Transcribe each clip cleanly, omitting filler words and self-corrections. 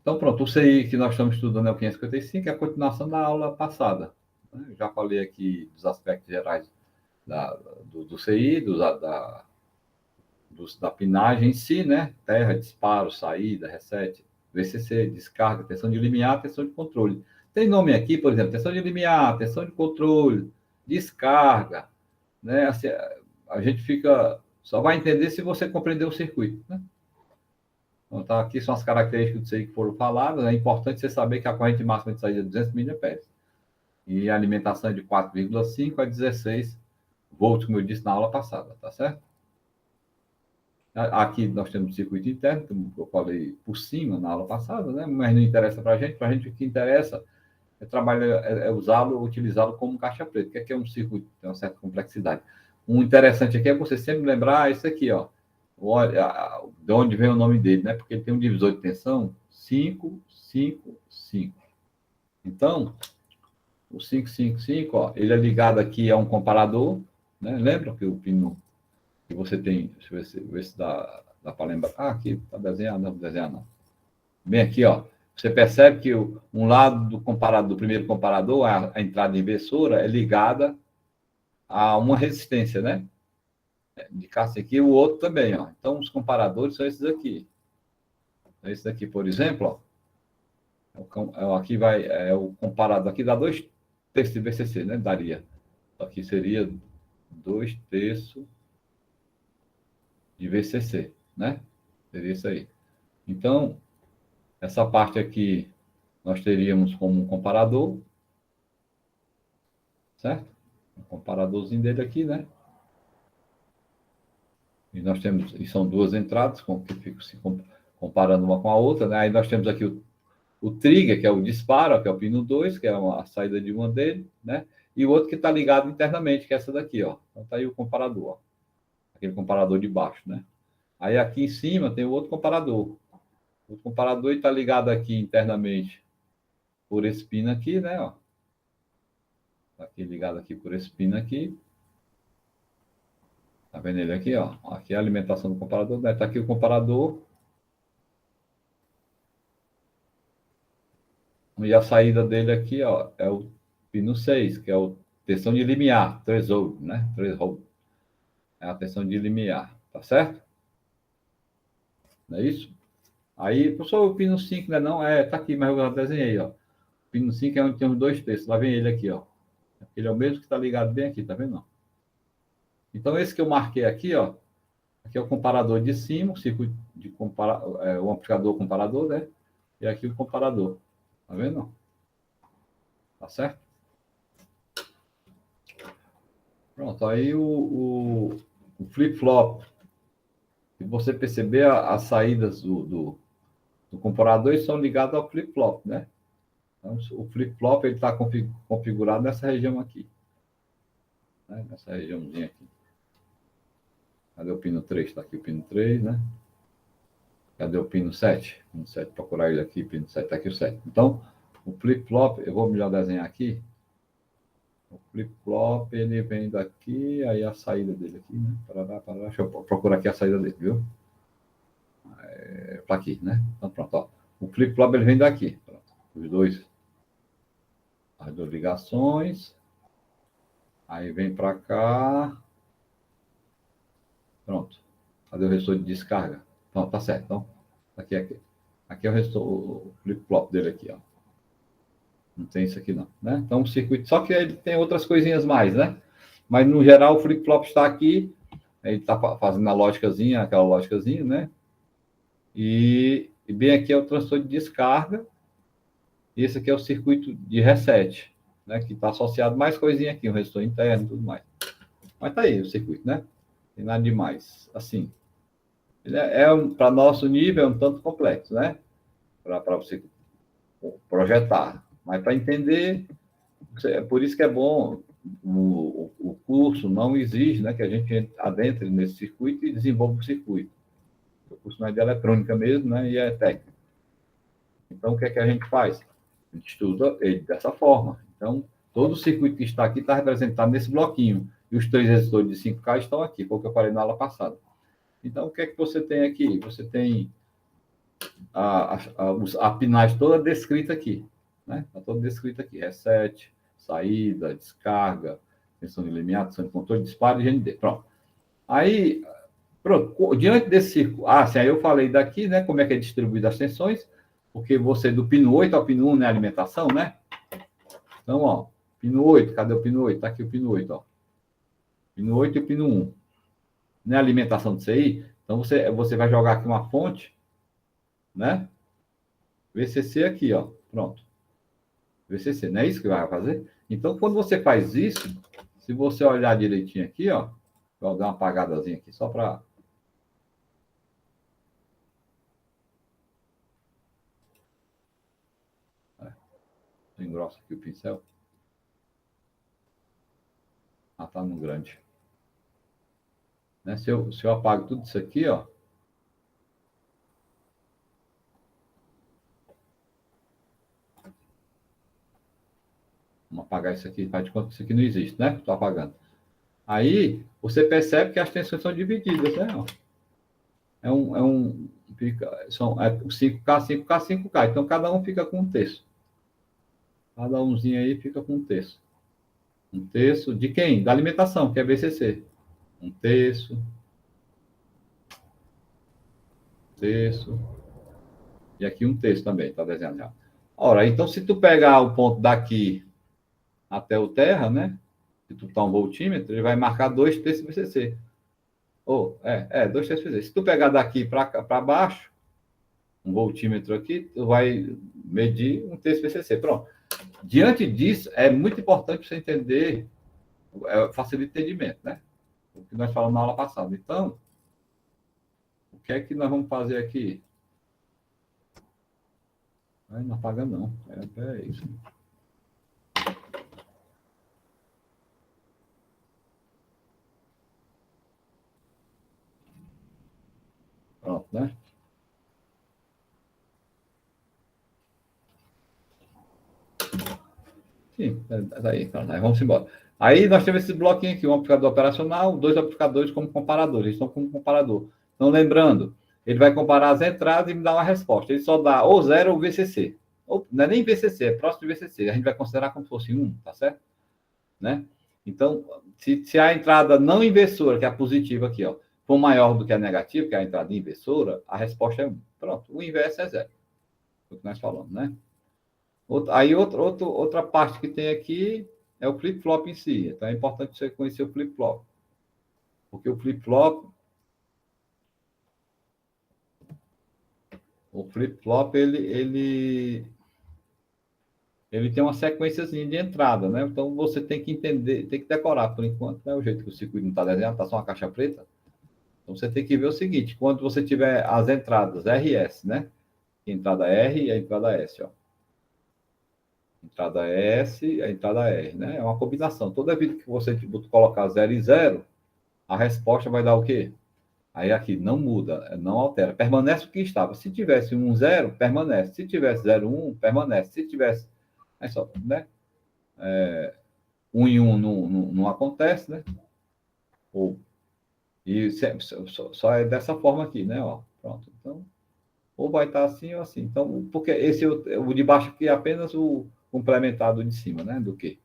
Então, pronto, o CI que nós estamos estudando é o 555, é a continuação da aula passada. Eu já falei aqui dos aspectos gerais do CI, da pinagem em si, né? Terra, disparo, saída, reset, VCC, descarga, tensão de limiar, tensão de controle. Tem nome aqui, por exemplo, tensão de limiar, tensão de controle, descarga, né? Assim, a gente só vai entender se você compreender o circuito, né? Então, tá, aqui são as características disso aí que foram faladas. É importante você saber que a corrente máxima de saída é 200 mA e a alimentação é de 4,5 a 16 volts, como eu disse na aula passada, tá certo? Aqui nós temos o circuito interno, como eu falei por cima na aula passada, né? Mas não interessa para a gente o que interessa é trabalhar, usá-lo, utilizá-lo como caixa preta, que é um circuito, tem uma certa complexidade. Um interessante aqui é você sempre lembrar isso aqui, ó. Olha, de onde vem o nome dele, né? Porque ele tem um divisor de tensão 5, 5, 5. Então, o 555, ó, ele é ligado aqui a um comparador, né? Lembra que o pino que você tem, deixa eu ver se dá para lembrar. Ah, aqui está desenhado, não vou desenhar não. Bem aqui, ó, você percebe que um lado do primeiro comparador, a entrada inversora, é ligada a uma resistência, né? De cá aqui, o outro também, ó. Então, os comparadores são esses aqui. Esse daqui, por exemplo, ó, aqui o comparador aqui dá 2/3 de VCC, né? Daria. Aqui seria 2/3 de VCC, né? Seria isso aí. Então, essa parte aqui nós teríamos como um comparador, certo? Um comparadorzinho dele aqui, né? E nós temos, e são duas entradas, que ficam se comparando uma com a outra, né? Aí nós temos aqui o trigger, que é o disparo, que é o pino 2, que é a saída de uma dele, né? E o outro que está ligado internamente, que é essa daqui, ó. Então tá aí o comparador, ó. Aquele comparador de baixo, né? Aí aqui em cima tem o outro comparador. O comparador está ligado aqui internamente por esse pino aqui, né? Ó. Tá aqui ligado aqui por esse pino aqui. Tá vendo ele aqui, ó? Aqui é a alimentação do comparador, né? Tá aqui o comparador. E a saída dele aqui, ó, é o pino 6, que é a tensão de limiar, threshold, né? Threshold. É a tensão de limiar, tá certo? Não é isso? Aí, professor, o pino 5, né? Não, tá aqui, mas eu já desenhei, ó. O pino 5 é onde tem os 2/3. Lá vem ele aqui, ó. Ele é o mesmo que está ligado bem aqui, tá vendo? Então, esse que eu marquei aqui, ó, aqui é o comparador de cima, o circuito de o amplificador comparador, né? E aqui o comparador. Tá vendo? Tá certo? Pronto, aí o flip-flop. Se você perceber, as saídas do comparador são ligadas ao flip-flop, né? Então, o flip-flop está configurado nessa região aqui. Né? Nessa regiãozinha aqui. Cadê o pino 3? Está aqui o pino 3, né? Cadê o pino 7? Pino 7, procurar ele aqui, pino 7, está aqui o 7. Então, o flip-flop, eu vou melhor desenhar aqui. O flip-flop, ele vem daqui, aí a saída dele aqui, né? Parará. Deixa eu procurar aqui a saída dele, viu? Para aqui, né? Então, pronto, ó. O flip-flop, ele vem daqui. Pronto. As duas ligações. Aí vem para cá. Pronto. Cadê o resistor de descarga? Então, tá certo. Então, aqui é o resistor, o flip-flop dele aqui, ó. Não tem isso aqui, não. Né? Então, o circuito... Só que ele tem outras coisinhas mais, né? Mas, no geral, o flip-flop está aqui. Ele está fazendo aquela lógicazinha, né? E bem aqui é o transistor de descarga. E esse aqui é o circuito de reset, né? Que está associado mais coisinha aqui, um resistor interno e tudo mais. Mas tá aí o circuito, né? Não tem nada demais. Assim, ele para nosso nível, é um tanto complexo, né? Para você projetar. Mas para entender, é por isso que é bom, o curso não exige, né, que a gente adentre nesse circuito e desenvolva o circuito. O curso não é de eletrônica mesmo, né, e é técnico. Então, o que é que a gente faz? A gente estuda ele dessa forma. Então, todo o circuito que está aqui está representado nesse bloquinho. E os 3 resistores de 5K estão aqui, foi o que eu falei na aula passada. Então, o que é que você tem aqui? Você tem a PNAD toda descrita aqui, né? Está toda descrita aqui. Reset, saída, descarga, tensão de limiar, tensão de controle, disparo e GND. Pronto. Aí, pronto, diante desse círculo, sim, aí eu falei daqui, né, como é que é distribuída as tensões, porque você do pino 8 ao pino 1, né, alimentação, né? Então, ó, pino 8, cadê o pino 8? Tá aqui o pino 8, ó. Pino 8 e o pino 1. Né, alimentação do CI, então você vai jogar aqui uma fonte, né? VCC aqui, ó, pronto. VCC, não é isso que vai fazer? Então, quando você faz isso, se você olhar direitinho aqui, ó, vou dar uma apagadazinha aqui, só para... Engrossa aqui o pincel. Tá no grande. Né? Se eu apago tudo isso aqui, ó, vamos apagar isso aqui, faz de conta que isso aqui não existe, né? Estou apagando. Aí, você percebe que as tensões são divididas, né? São o 5K, 5K, 5K. Então, cada um fica com um terço. Cada umzinho aí fica com um terço. Um terço de quem? Da alimentação, que é BCC. Um terço. Terço. E aqui um terço também, está desenhado já. Ora, então, se tu pegar o ponto daqui até o terra, né? Se tu tá um voltímetro, ele vai marcar 2 terços BCC. Ou, 2 terços BCC. Se tu pegar daqui para baixo, um voltímetro aqui, tu vai medir um terço BCC. Pronto. Diante disso, é muito importante você entender, facilita o entendimento, né? O que nós falamos na aula passada. Então, o que é que nós vamos fazer aqui? Não apaga não. É isso. Pronto, né? Sim, aí, então, vamos embora. Aí nós temos esse bloquinho aqui, um amplificador operacional, 2 amplificadores como comparadores. Eles estão como comparador. Então, lembrando, ele vai comparar as entradas e me dar uma resposta. Ele só dá ou 0 ou VCC. Ou, não é nem VCC, é próximo de VCC. A gente vai considerar como se fosse 1, tá certo? Né? Então, se a entrada não inversora, que é a positiva aqui, ó, for maior do que a negativa, que é a entrada inversora, a resposta é 1. Pronto, o inverso é 0. É o que nós falamos, né? Aí outra parte que tem aqui é o flip-flop em si. Então é importante você conhecer o flip-flop. Porque o flip-flop ele tem uma sequenciazinha de entrada, né? Então você tem que entender, tem que decorar por enquanto, né? O jeito que o circuito não está desenhado, está só uma caixa preta. Então você tem que ver o seguinte: quando você tiver as entradas RS, né? A entrada R e a entrada S, ó. Entrada S e a entrada R, né? É uma combinação. Toda vez que você colocar 0 e 0, a resposta vai dar o quê? Aí aqui não muda, não altera, permanece o que estava. Se tivesse 1, 0, permanece. Se tivesse 0, 1, permanece. Se tivesse. É só, né? 1 em 1 não acontece, né? E só é dessa forma aqui, né? Ó, pronto. Então, ou vai estar assim ou assim. Então, porque esse o de baixo aqui é apenas o complementado de cima, né? Do que.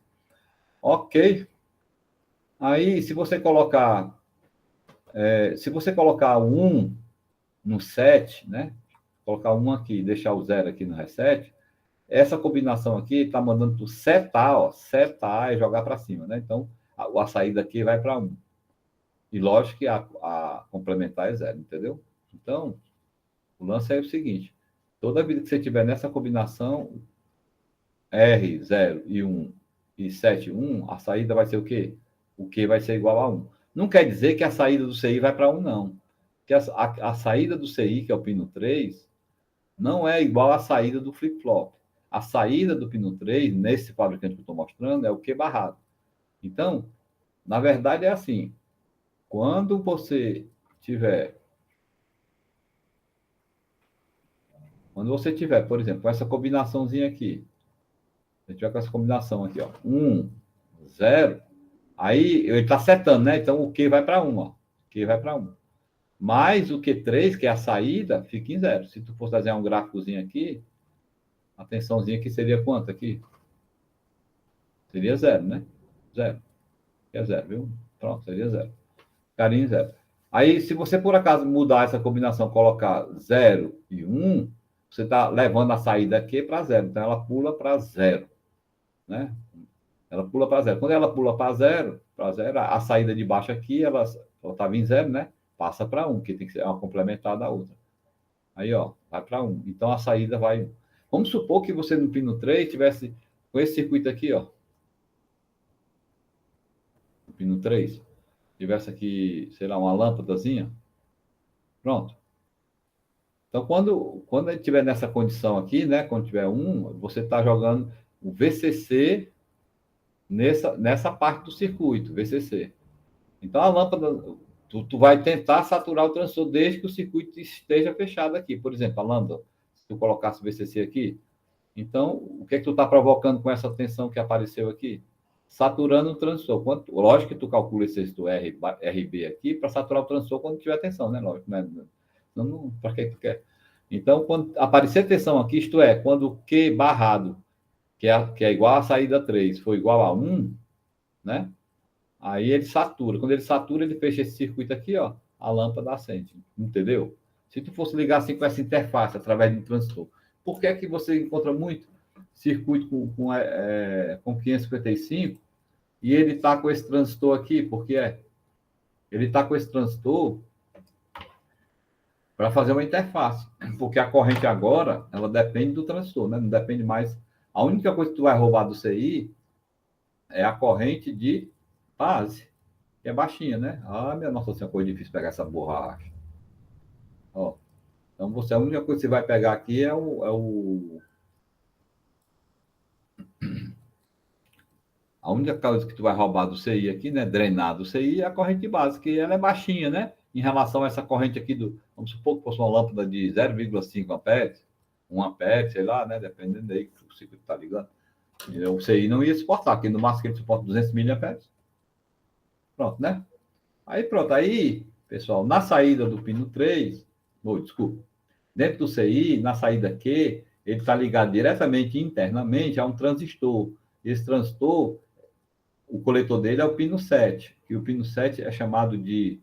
Ok. Aí, se você colocar o 1 no 7, né? Colocar 1 aqui e deixar o 0 aqui no reset, essa combinação aqui está mandando tu setar, ó, setar e jogar para cima, né? Então, a saída aqui vai para 1. E lógico que a complementar é 0, entendeu? Então, o lance é o seguinte: toda vida que você tiver nessa combinação R, 0 e 1 e 7, 1, a saída vai ser o quê? O Q vai ser igual a 1. Não quer dizer que a saída do CI vai para 1, não. Porque a saída do CI, que é o pino 3, não é igual à saída do flip-flop. A saída do pino 3, nesse fabricante que eu estou mostrando, é o Q barrado. Então, na verdade, é assim: quando você tiver, por exemplo, com essa combinaçãozinha aqui, se tiver com essa combinação aqui, ó, 1, 0, aí ele está setando, né? Então o Q vai para 1, ó. Q vai para 1. mais o Q3, que é a saída, fica em zero. Se tu fosse desenhar um gráficozinho aqui, a tensãozinha aqui seria quanto aqui? Seria zero, né? Zero. É zero, viu? Pronto, seria zero. Carinho zero. Aí, se você por acaso mudar essa combinação, colocar 0 e 1, você está levando a saída aqui para zero. Então, ela pula para zero, né? Ela pula para zero. Quando ela pula para zero, a saída de baixo aqui, ela estava em zero, né? Passa para 1, que tem que ser uma complementar da outra. Aí, ó, vai para 1. Então, a saída vai... Vamos supor que você no pino 3 tivesse com esse circuito aqui, ó. No pino 3. Tivesse aqui, sei lá, uma lâmpadazinha. Pronto. Então, quando ele estiver nessa condição aqui, né? Quando tiver 1, você está jogando o VCC nessa parte do circuito, VCC. Então, a lâmpada, tu vai tentar saturar o transistor desde que o circuito esteja fechado aqui. Por exemplo, a lâmpada, se tu colocasse o VCC aqui, então, o que é que tu está provocando com essa tensão que apareceu aqui? Saturando o transistor. Lógico que tu calcula esse resistor RB aqui para saturar o transistor quando tiver tensão, né? Lógico, né? Não, para que tu quer? Então, quando aparecer tensão aqui, isto é, quando o Q barrado, que é igual a saída 3, for igual a 1, né? Aí ele satura. Quando ele satura, ele fecha esse circuito aqui, ó, a lâmpada acende. Entendeu? Se tu fosse ligar assim com essa interface através de um transistor, por que é que você encontra muito circuito com 555 e ele está com esse transistor aqui? Porque ele está com esse transistor para fazer uma interface, porque a corrente agora, ela depende do transistor, né? Não depende mais. A única coisa que tu vai roubar do CI é a corrente de base, que é baixinha, né? Ah, minha nossa senhora, foi difícil pegar essa borracha. Ó, então, a única coisa que você vai pegar aqui a única coisa que tu vai roubar do CI aqui, né? Drenar do CI é a corrente base, que ela é baixinha, né? Em relação a essa corrente aqui vamos supor que fosse uma lâmpada de 0,5 amperes, 1 ampere, sei lá, né? Dependendo aí que o circuito está ligando. O CI não ia suportar, porque no máximo que ele suporta 200 miliamperes. Pronto, né? Aí pronto, aí, pessoal, na saída do pino 3, desculpa, dentro do CI, na saída Q, ele está ligado diretamente internamente a um transistor. Esse transistor, o coletor dele é o pino 7, que o pino 7 é chamado de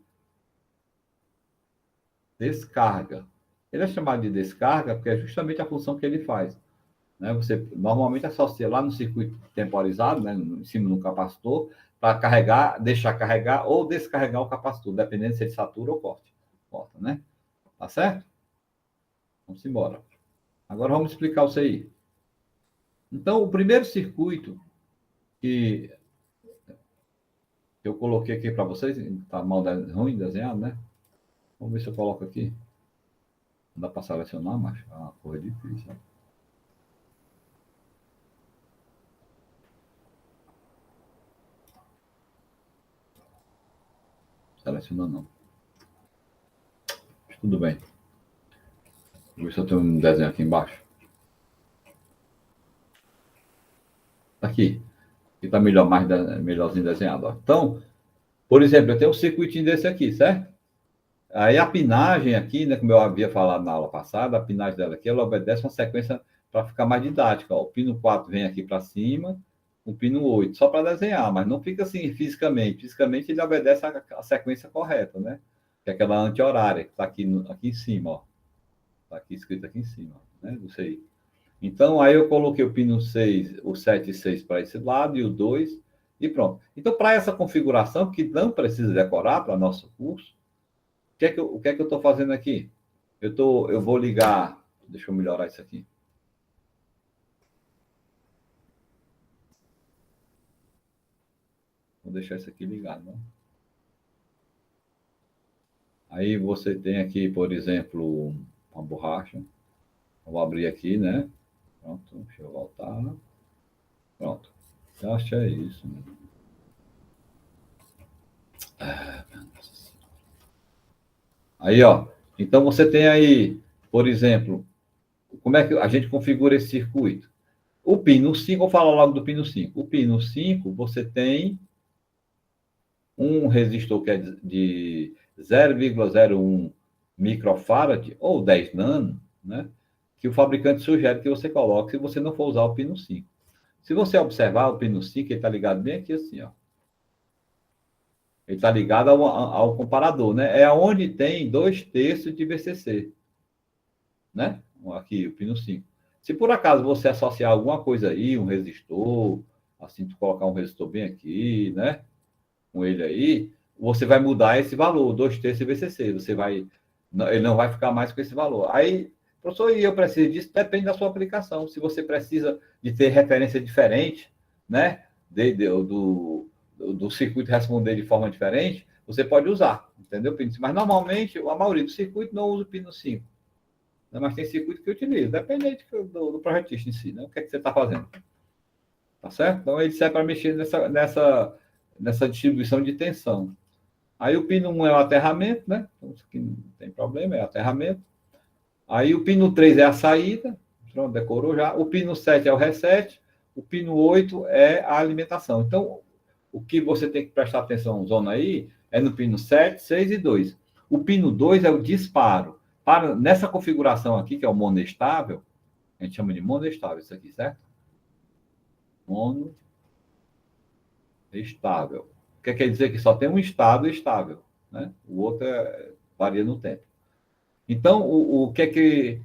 descarga. Ele é chamado de descarga porque é justamente a função que ele faz. Né? Você normalmente associa lá no circuito temporizado, né? Em cima do capacitor, para carregar, deixar carregar ou descarregar o capacitor, dependendo se ele satura ou corta, né? Tá certo? Vamos embora. Agora vamos explicar o CI. Então, o primeiro circuito que eu coloquei aqui para vocês, está ruim desenhado, né? Vamos ver se eu coloco aqui. Não dá para selecionar, mas é uma coisa difícil. Seleciona não. Tudo bem. Vou ver se eu tenho um desenho aqui embaixo. Aqui. Que está melhorzinho desenhado. Ó. Então, por exemplo, eu tenho um circuitinho desse aqui, certo? Aí a pinagem aqui, né, como eu havia falado na aula passada, a pinagem dela aqui, ela obedece uma sequência para ficar mais didática. Ó. O pino 4 vem aqui para cima, o pino 8, só para desenhar, mas não fica assim fisicamente. Fisicamente ele obedece a sequência correta, né? Que é aquela anti-horária, que está aqui em cima, ó. Está aqui escrito aqui em cima, né? Não sei. Então, aí eu coloquei o pino 6, o 7 e 6 para esse lado e o 2, e pronto. Então, para essa configuração, que não precisa decorar para nosso curso, o que é que eu estou fazendo aqui? Eu vou ligar, deixa eu melhorar isso aqui. Vou deixar isso aqui ligado, né? Aí você tem aqui, por exemplo, uma borracha. Vou abrir aqui, né? Pronto, deixa eu voltar. Pronto. Eu acho que é isso. Né? Aí, ó. Então você tem aí, por exemplo, como é que a gente configura esse circuito? O pino 5, vou falar logo do pino 5. O pino 5, você tem um resistor que é de 0,01 microfarad ou 10 nano, né? Que o fabricante sugere que você coloque se você não for usar o pino 5. Se você observar o pino 5, ele está ligado bem aqui assim, ó. Ele está ligado ao comparador, né? É onde tem 2/3 de VCC, né? Aqui, o pino 5. Se por acaso você associar alguma coisa aí, um resistor, assim, tu colocar um resistor bem aqui, né? Com ele aí, você vai mudar esse valor, 2/3 de VCC. Você vai, ele não vai ficar mais com esse valor. Aí, professor, e eu preciso disso? Depende da sua aplicação. Se você precisa de ter referência diferente, né? Do circuito responder de forma diferente, você pode usar, entendeu? Mas normalmente, a maioria do circuito não usa o pino 5. Né? Mas tem circuito que utiliza, depende do projetista em si, né? O que é que você está fazendo? Tá certo? Então, ele serve para mexer nessa distribuição de tensão. Aí o pino 1 é o aterramento, né? Então, isso aqui não tem problema, é aterramento. Aí o pino 3 é a saída, pronto, decorou já. O pino 7 é o reset, o pino 8 é a alimentação. Então, o que você tem que prestar atenção, zona aí, é no pino 7, 6 e 2. O pino 2 é o disparo. Nessa configuração aqui, que é o monoestável, a gente chama de monoestável isso aqui, certo? Monoestável. O que quer dizer que só tem um estado estável, né? O outro varia no tempo. Então, o que é que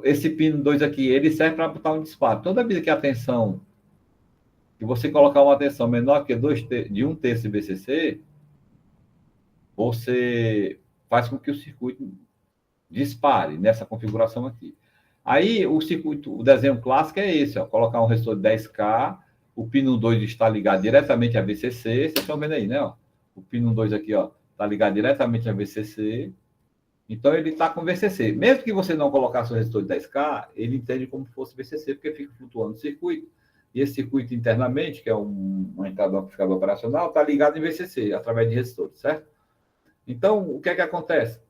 esse pino 2 aqui, ele serve para botar um disparo. Toda vez que a tensão, que você colocar uma tensão menor que de 1/3 de VCC, você faz com que o circuito dispare nessa configuração aqui. Aí, o circuito, o desenho clássico é esse, ó, colocar um resistor de 10K, o pino 2 está ligado diretamente a VCC, vocês estão vendo aí, né? Ó, o pino 2 aqui, ó, está ligado diretamente a VCC, então ele está com VCC. Mesmo que você não colocasse o resistor de 10K, ele entende como se fosse VCC, porque fica flutuando o circuito, e esse circuito internamente, que é uma entrada do amplificador operacional, está ligado em VCC, através de resistores, certo? Então, o que é que acontece?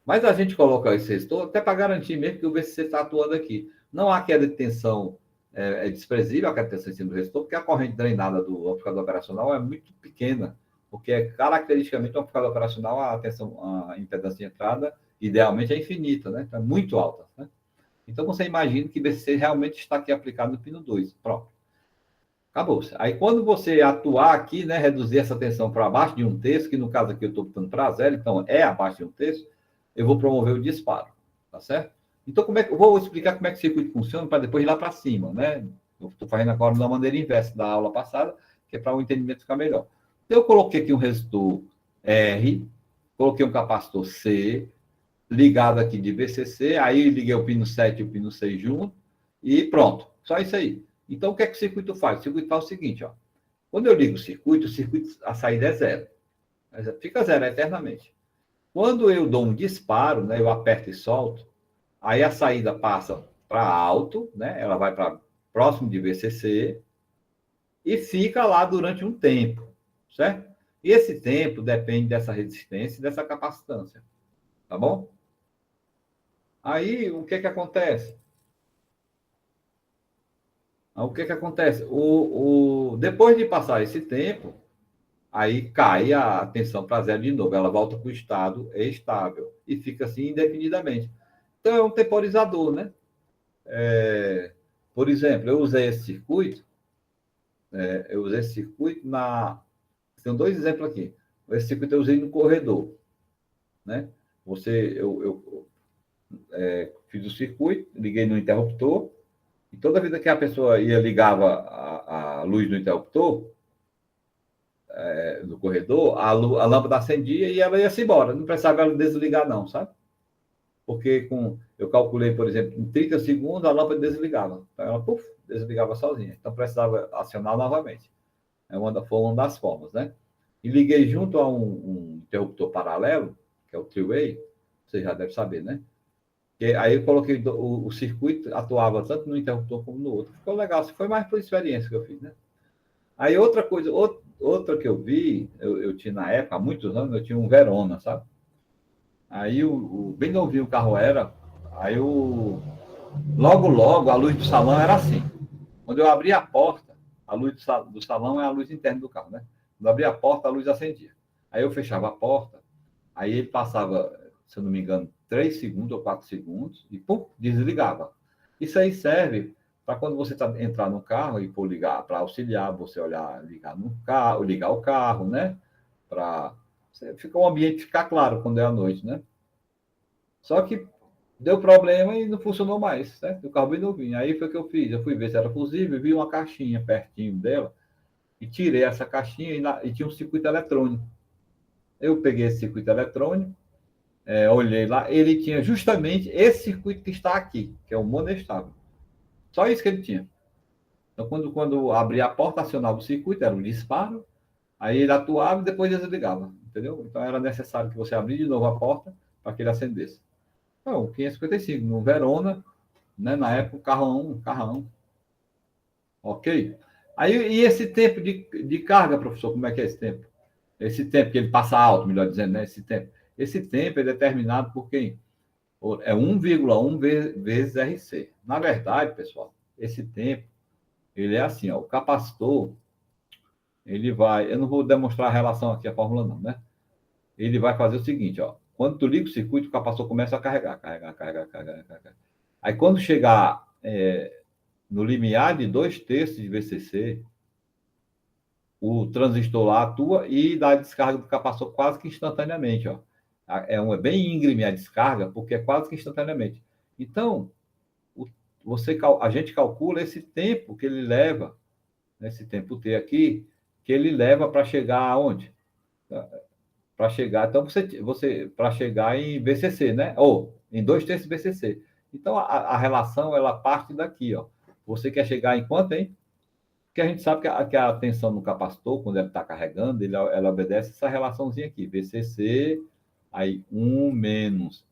Mas a gente coloca esse resistor até para garantir mesmo que o VCC está atuando aqui. Não há queda de tensão desprezível, a queda de tensão em cima do resistor, porque a corrente drenada do amplificador operacional é muito pequena, porque caracteristicamente o amplificador operacional, a impedância de entrada, idealmente é infinita, né? Então, é muito alta. Né? Então, você imagina que o VCC realmente está aqui aplicado no pino 2. Pronto. Acabou-se. Aí, quando você atuar aqui, né, reduzir essa tensão para abaixo de 1/3, que no caso aqui eu estou botando para 0, então é abaixo de 1/3, eu vou promover o disparo, tá certo? Então, eu vou explicar como é que o circuito funciona para depois ir lá para cima, né? Eu estou fazendo agora da maneira inversa da aula passada, que é para o entendimento ficar melhor. Então, eu coloquei aqui um resistor R, coloquei um capacitor C, ligado aqui de VCC, aí liguei o pino 7 e o pino 6 junto, e pronto. Só isso aí. Então, o que é que o circuito faz? O circuito faz o seguinte, ó. Quando eu ligo o circuito, a saída é 0. Fica 0 eternamente. Quando eu dou um disparo, né, eu aperto e solto, aí a saída passa para alto, né, ela vai para próximo de VCC e fica lá durante um tempo, certo? E esse tempo depende dessa resistência e dessa capacitância, tá bom? Aí, o que acontece? O que acontece? Depois de passar esse tempo, aí cai a tensão para 0 de novo. Ela volta para o estado estável e fica assim indefinidamente. Então, é um temporizador, né? Por exemplo, eu usei esse circuito, Tem dois exemplos aqui. Esse circuito eu usei no corredor, né? Eu fiz o circuito, liguei no interruptor, e toda vida que a pessoa ligava a luz do interruptor, no corredor, a lâmpada acendia e ela ia-se embora. Não precisava ela desligar, não, sabe? Porque eu calculei, por exemplo, em 30 segundos a lâmpada desligava. Então ela, desligava sozinha. Então precisava acionar novamente. Foi uma das formas, né? E liguei junto a um interruptor paralelo, que é o three-way, você já deve saber, né? Aí eu coloquei o circuito, atuava tanto no interruptor como no outro. Ficou legal. Foi mais por experiência que eu fiz, né? Aí outra coisa, outra que eu vi, eu tinha na época, há muitos anos, eu tinha um Verona, sabe? Aí, bem novinho o carro era, aí logo, a luz do salão era assim. Quando eu abri a porta, a luz do salão é a luz interna do carro, né? Quando eu abri a porta, a luz acendia. Aí eu fechava a porta, aí ele passava, se eu não me engano, 3 segundos ou 4 segundos e pum, desligava. Isso aí serve para quando você entrar no carro e for ligar, para auxiliar você olhar, ligar no carro, ligar o carro, né? Para ficar o ambiente ficar claro quando é à noite, né? Só que deu problema e não funcionou mais, certo? O carro bem novinho. Aí foi o que eu fiz. Eu fui ver se era fusível, vi uma caixinha pertinho dela e tirei essa caixinha e tinha um circuito eletrônico. Eu peguei esse circuito eletrônico, olhei lá, ele tinha justamente esse circuito que está aqui, que é o monestável. Só isso que ele tinha. Então, quando abria a porta, acionava o circuito, era um disparo, aí ele atuava e depois desligava, entendeu? Então, era necessário que você abrisse de novo a porta para que ele acendesse. Então, 555, no Verona, né, na época, carrão, carrão. Ok? Aí, e esse tempo de carga, professor, como é que é esse tempo? Esse tempo que ele passa alto, melhor dizendo, né? Esse tempo. Esse tempo é determinado por quem? É 1,1 vezes RC. Na verdade, pessoal, esse tempo, ele é assim, ó, o capacitor, ele vai, eu não vou demonstrar a relação aqui, a fórmula não, né? Ele vai fazer o seguinte, ó, quando tu liga o circuito, o capacitor começa a carregar, carregar, carregar, carregar, carregar. Aí quando chegar no limiar de 2/3 de VCC, o transistor lá atua e dá a descarga do capacitor quase que instantaneamente, ó. É bem íngreme a descarga, porque é quase que instantaneamente. Então, o, a gente calcula esse tempo que ele leva, esse tempo T aqui, que ele leva para chegar aonde? Para chegar, então você para chegar em VCC, né? Ou em 2/3 VCC. Então a relação ela parte daqui, ó. Você quer chegar em quanto, hein? Porque a gente sabe que a tensão no capacitor, quando ele está carregando, ela obedece essa relaçãozinha aqui, VCC, aí 1 menos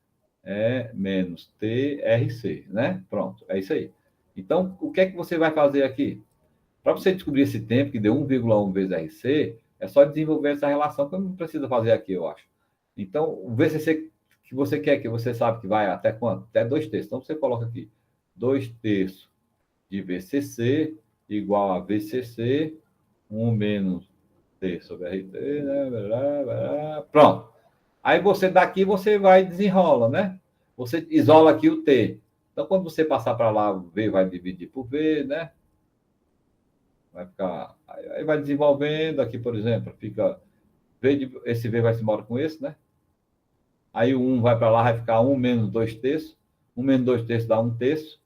TRC, né? Pronto, é isso aí. Então, o que é que você vai fazer aqui? Para você descobrir esse tempo, que deu 1,1 vezes RC, é só desenvolver essa relação que não precisa fazer aqui, eu acho. Então, o VCC que você quer, que você sabe que vai até quanto? Até 2/3. Então, você coloca aqui 2/3 de VCC igual a VCC, 1 menos T sobre RT, né? Pronto. Aí você daqui, você vai e desenrola, né? Você isola aqui o T. Então, quando você passar para lá, o V vai dividir por V, né? Vai ficar. Aí vai desenvolvendo aqui, por exemplo, fica. Esse V vai se embora com esse, né? Aí o 1 vai para lá, vai ficar 1 menos 2/3. 1 menos 2/3 dá 1/3.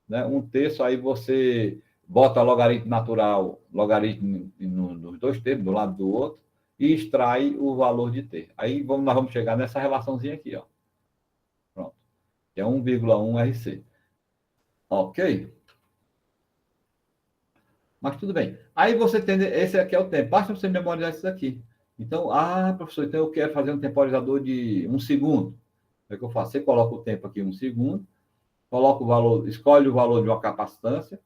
Né? 1/3, aí você bota logaritmo natural, logaritmo nos dois termos, do lado do outro, e extrai o valor de t. Aí nós vamos chegar nessa relaçãozinha aqui, ó. Pronto. Que é 1,1 RC. Ok? Mas tudo bem. Aí você tem, esse aqui é o tempo. Basta você memorizar isso aqui. Então, professor, então eu quero fazer um temporizador de 1 segundo. O que eu faço? Você coloca o tempo aqui 1 segundo, coloca o valor, escolhe o valor de uma capacitância,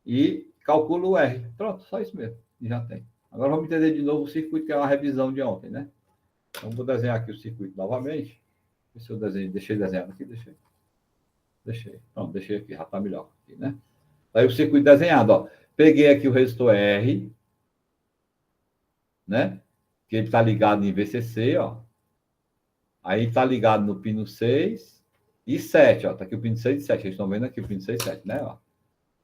e calcula o R. Pronto, só isso mesmo. E já tem. Agora vamos entender de novo o circuito, que é uma revisão de ontem, né? Então, vou desenhar aqui o circuito novamente. Se eu desenho, deixei desenhado aqui, deixei. Deixei. Pronto, deixei aqui, já está melhor. Aqui, né? Aí o circuito desenhado, ó. Peguei aqui o resistor R, né? Que ele está ligado em VCC, ó. Aí está ligado no pino 6 e 7, ó. Tá aqui o pino 6 e 7. Vocês estão vendo aqui o pino 6 e 7, né? Ó.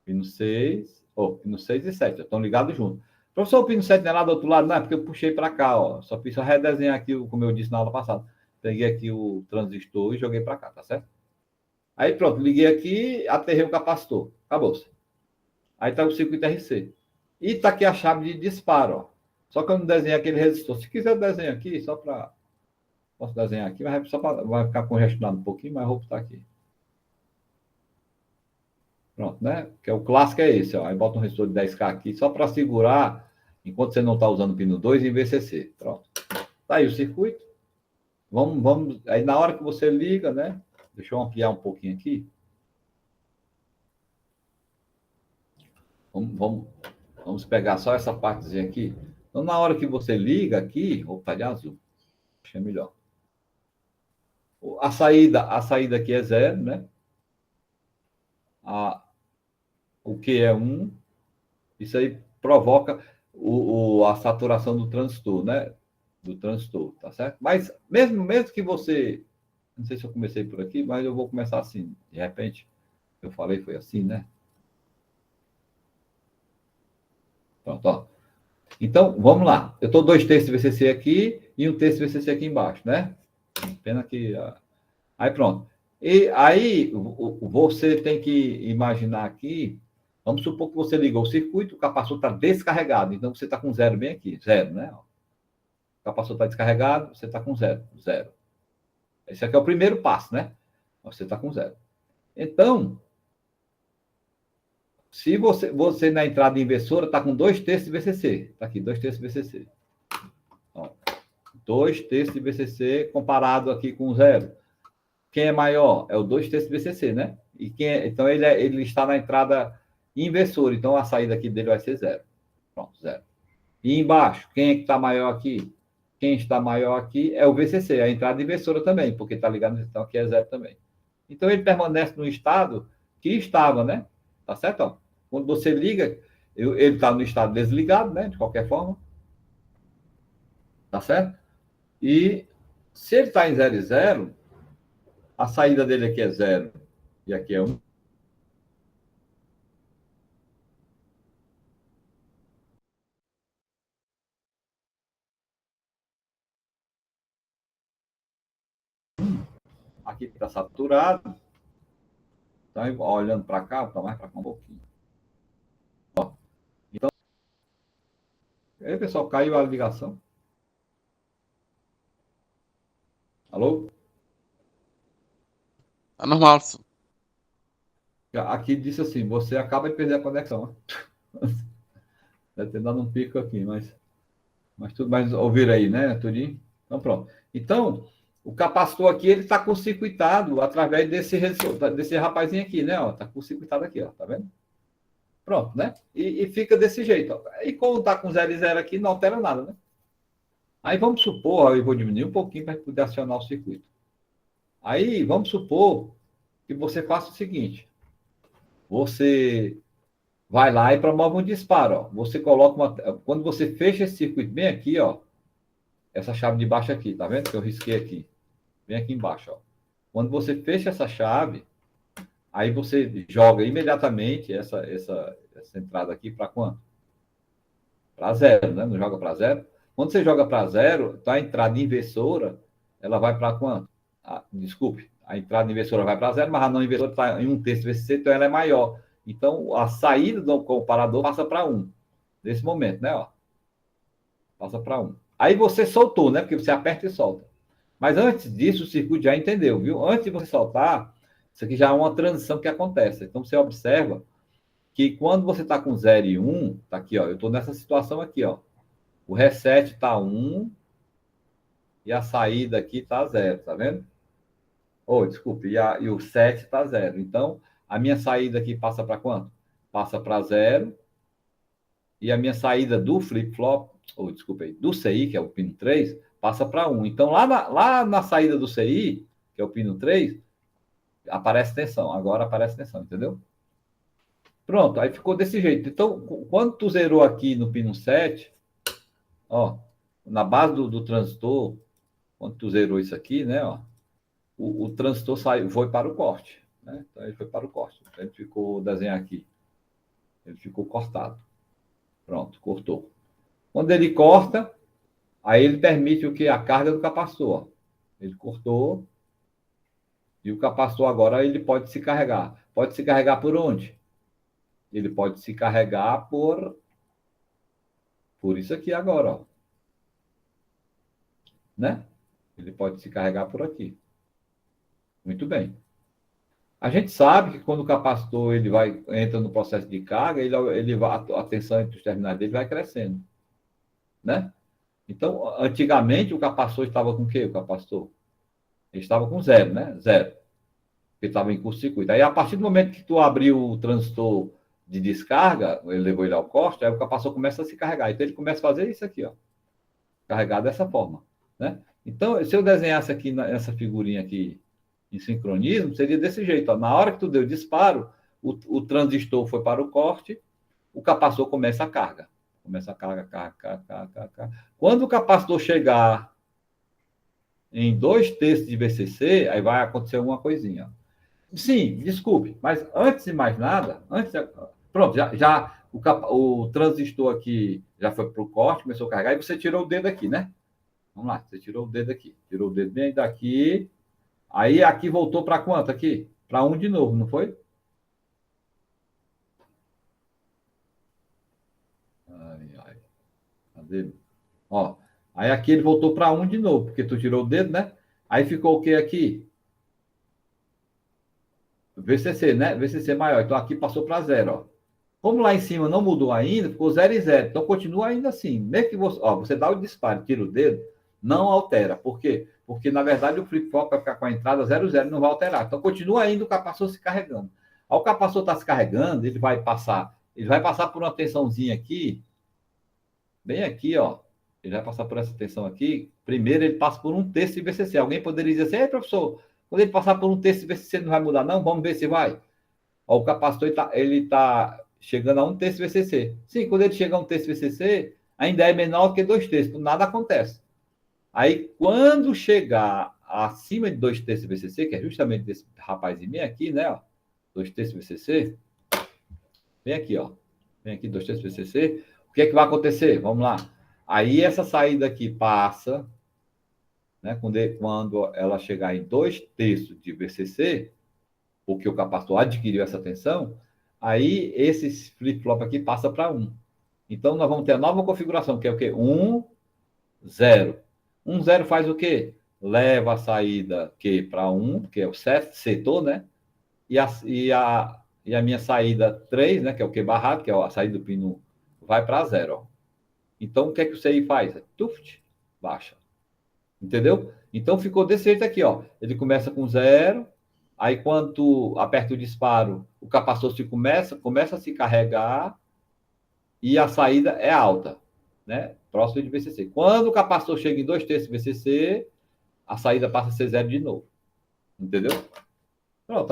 Pino 6, pino 6 e 7, estão ligados juntos. Professor, o pino 7 não é lá do outro lado, não, é porque eu puxei para cá, ó. Só fiz redesenhar aqui, como eu disse na aula passada. Peguei aqui o transistor e joguei para cá, tá certo? Aí pronto, liguei aqui, aterrei o capacitor. Acabou-se. Aí tá o circuito RC. E tá aqui a chave de disparo, ó. Só que eu não desenhei aquele resistor. Se quiser, eu desenho aqui, só para. Posso desenhar aqui, mas vai ficar congestionado um pouquinho, mas vou botar aqui. Pronto, né? Que é o clássico é esse, ó. Aí bota um resistor de 10K aqui só para segurar enquanto você não está usando o pino 2 em VCC. Pronto. Tá aí o circuito. Vamos. Aí na hora que você liga, né? Deixa eu ampliar um pouquinho aqui. Vamos pegar só essa partezinha aqui. Então, na hora que você liga aqui, opa, de azul. Acho que é melhor. A saída aqui é 0, né? O que é 1. Isso aí provoca a saturação do transistor, né? do transistor, tá certo? Mas mesmo que você, não sei se eu comecei por aqui, mas eu vou começar assim, de repente, eu falei foi assim, né? Pronto, ó. Então, vamos lá. Eu estou 2 terços de VCC aqui e 1 terço de VCC aqui embaixo, né? Pena que... Aí, pronto. E aí, você tem que imaginar aqui, vamos supor que você ligou o circuito, o capacitor está descarregado, então você está com zero bem aqui, zero, né? O capacitor está descarregado, você está com zero, zero. Esse aqui é o primeiro passo, né? Você está com zero. Então, se você na entrada inversora está com 2 terços de VCC, está aqui, 2 terços de VCC. Ó, 2 terços de VCC comparado aqui com zero. Quem é maior? É o 2 terços de VCC, né? E então ele está na entrada inversora, então a saída aqui dele vai ser zero. Pronto, zero. E embaixo, quem é que está maior aqui? Quem está maior aqui é o VCC, a entrada inversora também, porque está ligado, então aqui é zero também. Então ele permanece no estado que estava, né? Tá certo? Ó. Quando você liga, ele está no estado desligado, né? De qualquer forma. Tá certo? E se ele está em 0 e 0, a saída dele aqui é 0 e aqui é 1. Aqui está saturado. Então, olhando para cá, vou mais para cá um pouquinho. Ó. Então, aí, pessoal, caiu a ligação. Alô? É normal. Aqui disse assim, você acaba de perder a conexão. Deve ter dado um pico aqui, mas tudo mais ouvir aí, né, tudinho? Então, pronto. Então, o capacitor aqui, ele está curto-circuitado através desse rapazinho aqui, né? Está curto-circuitado aqui, ó, tá vendo? Pronto, né? E fica desse jeito. Ó. E como está com 0 e 0 aqui, não altera nada, né? Aí vamos supor, eu vou diminuir um pouquinho para poder acionar o circuito. Aí vamos supor que você faça o seguinte: você vai lá e promove um disparo. Ó. Você coloca uma. Quando você fecha esse circuito bem aqui, ó, essa chave de baixo aqui, tá vendo? Que eu risquei aqui. Bem aqui embaixo, ó. Quando você fecha essa chave, aí você joga imediatamente essa entrada aqui para quanto? Para zero, né? Não joga para zero. Quando você joga para zero, tá a entrada inversora, ela vai para quanto? Desculpe, a entrada inversora vai para zero, mas a não inversora está em 1 terço VCC, então ela é maior. Então, a saída do comparador passa para 1. Nesse momento, né? Ó, passa para 1. Aí você soltou, né? Porque você aperta e solta. Mas antes disso, o circuito já entendeu, viu? Antes de você soltar, isso aqui já é uma transição que acontece. Então, você observa que quando você está com 0 e 1, tá aqui, ó, eu estou nessa situação aqui, ó. O reset está 1 e a saída aqui está 0, tá vendo? Oh, desculpe, e o set está 0. Então, a minha saída aqui passa para quanto? Passa para 0. E a minha saída do flip-flop, ou desculpa aí, do CI, que é o pino 3, passa para 1. Então, lá na saída do CI, que é o pino 3, aparece tensão. Agora aparece tensão, entendeu? Pronto, aí ficou desse jeito. Então, quando tu zerou aqui no pino 7, ó, na base do transistor, quando tu zerou isso aqui, né, ó, o transistor foi para o corte. Né? Então, ele foi para o corte. Então, ele ficou, desenhar aqui, ele ficou cortado. Pronto, cortou. Quando ele corta, aí ele permite o que? A carga do capacitor. Ele cortou e o capacitor agora ele pode se carregar. Pode se carregar por onde? Ele pode se carregar por isso aqui agora, ó. Né? Ele pode se carregar por aqui. Muito bem. A gente sabe que quando o capacitor entra no processo de carga, a tensão entre os terminais dele vai crescendo. Né? Então, antigamente, o capacitor estava com o quê? O capacitor? Ele estava com zero, né? Zero. Porque estava em curto-circuito. Aí, a partir do momento que tu abriu o transistor de descarga, ele levou ele ao corte, aí o capacitor começa a se carregar. Então, ele começa a fazer isso aqui, ó. Carregar dessa forma, né? Então, se eu desenhasse aqui nessa figurinha aqui em sincronismo, seria desse jeito, ó. Na hora que tu deu o disparo, o transistor foi para o corte, o capacitor começa a carga. Começa a carga. Quando o capacitor chegar em 2/3 de VCC, aí vai acontecer uma coisinha. Sim, desculpe, mas antes de mais nada, pronto, o transistor aqui já foi para o corte, começou a carregar, e você tirou o dedo aqui, né? Vamos lá, você tirou o dedo aqui, tirou o dedo bem daqui, aí aqui voltou para quanto aqui? Para 1 de novo, não foi? Ai, cadê? Ó, aí aqui ele voltou para 1 de novo, porque tu tirou o dedo, né? Aí ficou o que aqui? VCC, né? VCC maior. Então aqui passou para 0, ó. Como lá em cima não mudou ainda, ficou 0 e 0. Então continua ainda assim. Mesmo que você dá o disparo, tira o dedo, não altera. Por quê? Porque na verdade o flip-flop vai ficar com a entrada 0, 0 e não vai alterar. Então continua ainda o capacitor se carregando. Ao capacitor estar se carregando, ele vai passar por uma tensãozinha aqui, bem aqui, ó. Ele vai passar por essa tensão aqui. Primeiro ele passa por 1/3 de VCC. Alguém poderia dizer assim: ei, professor, quando ele passar por 1/3 de VCC não vai mudar, não? Vamos ver se vai. Ó, o capacitor ele tá chegando a 1/3 VCC. Sim, quando ele chega a 1/3 VCC, ainda é menor que 2/3, então nada acontece. Aí, quando chegar acima de 2/3 VCC, que é justamente desse rapazinho bem aqui, né? Ó, 2/3 VCC, vem aqui, ó. Vem aqui, 2/3 VCC. O que é que vai acontecer? Vamos lá. Aí, essa saída aqui passa, né? Quando ela chegar em 2/3 de VCC, porque o capacitor adquiriu essa tensão, aí esse flip-flop aqui passa para 1. Então, nós vamos ter a nova configuração, que é o quê? 1, 0. 1, 0 faz o quê? Leva a saída para 1, que é o setor, né? E a minha saída 3, né? Que é o Q barrado, que é a saída do pino, vai para 0. Ó. Então, o que é que o CI faz? Tuft, baixa. Entendeu? Então, ficou desse jeito aqui, ó. Ele começa com 0, aí, quando tu aperta o disparo, o capacitor começa a se carregar e a saída é alta, né? Próximo de VCC. Quando o capacitor chega em 2/3 VCC, a saída passa a ser 0 de novo. Entendeu? Pronto,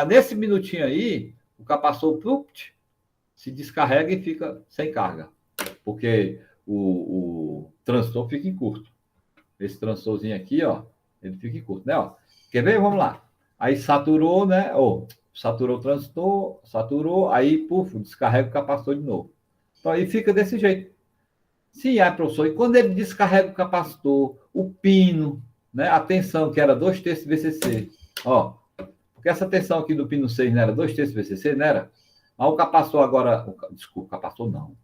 nesse minutinho aí, o capacitor se descarrega e fica sem carga, porque o transistor fica em curto. Esse transistorzinho aqui, ó, ele fica em curto, né? Ó. Quer ver? Vamos lá. Aí saturou, né? Saturou o transistor, saturou, aí, descarrega o capacitor de novo. Então aí fica desse jeito. Sim, professor. E quando ele descarrega o capacitor, o pino, né? A tensão, que era 2/3 VCC. Ó, porque essa tensão aqui do pino 6 não era 2/3 VCC, não era? Mas o capacitor agora. Desculpa, o capacitor não.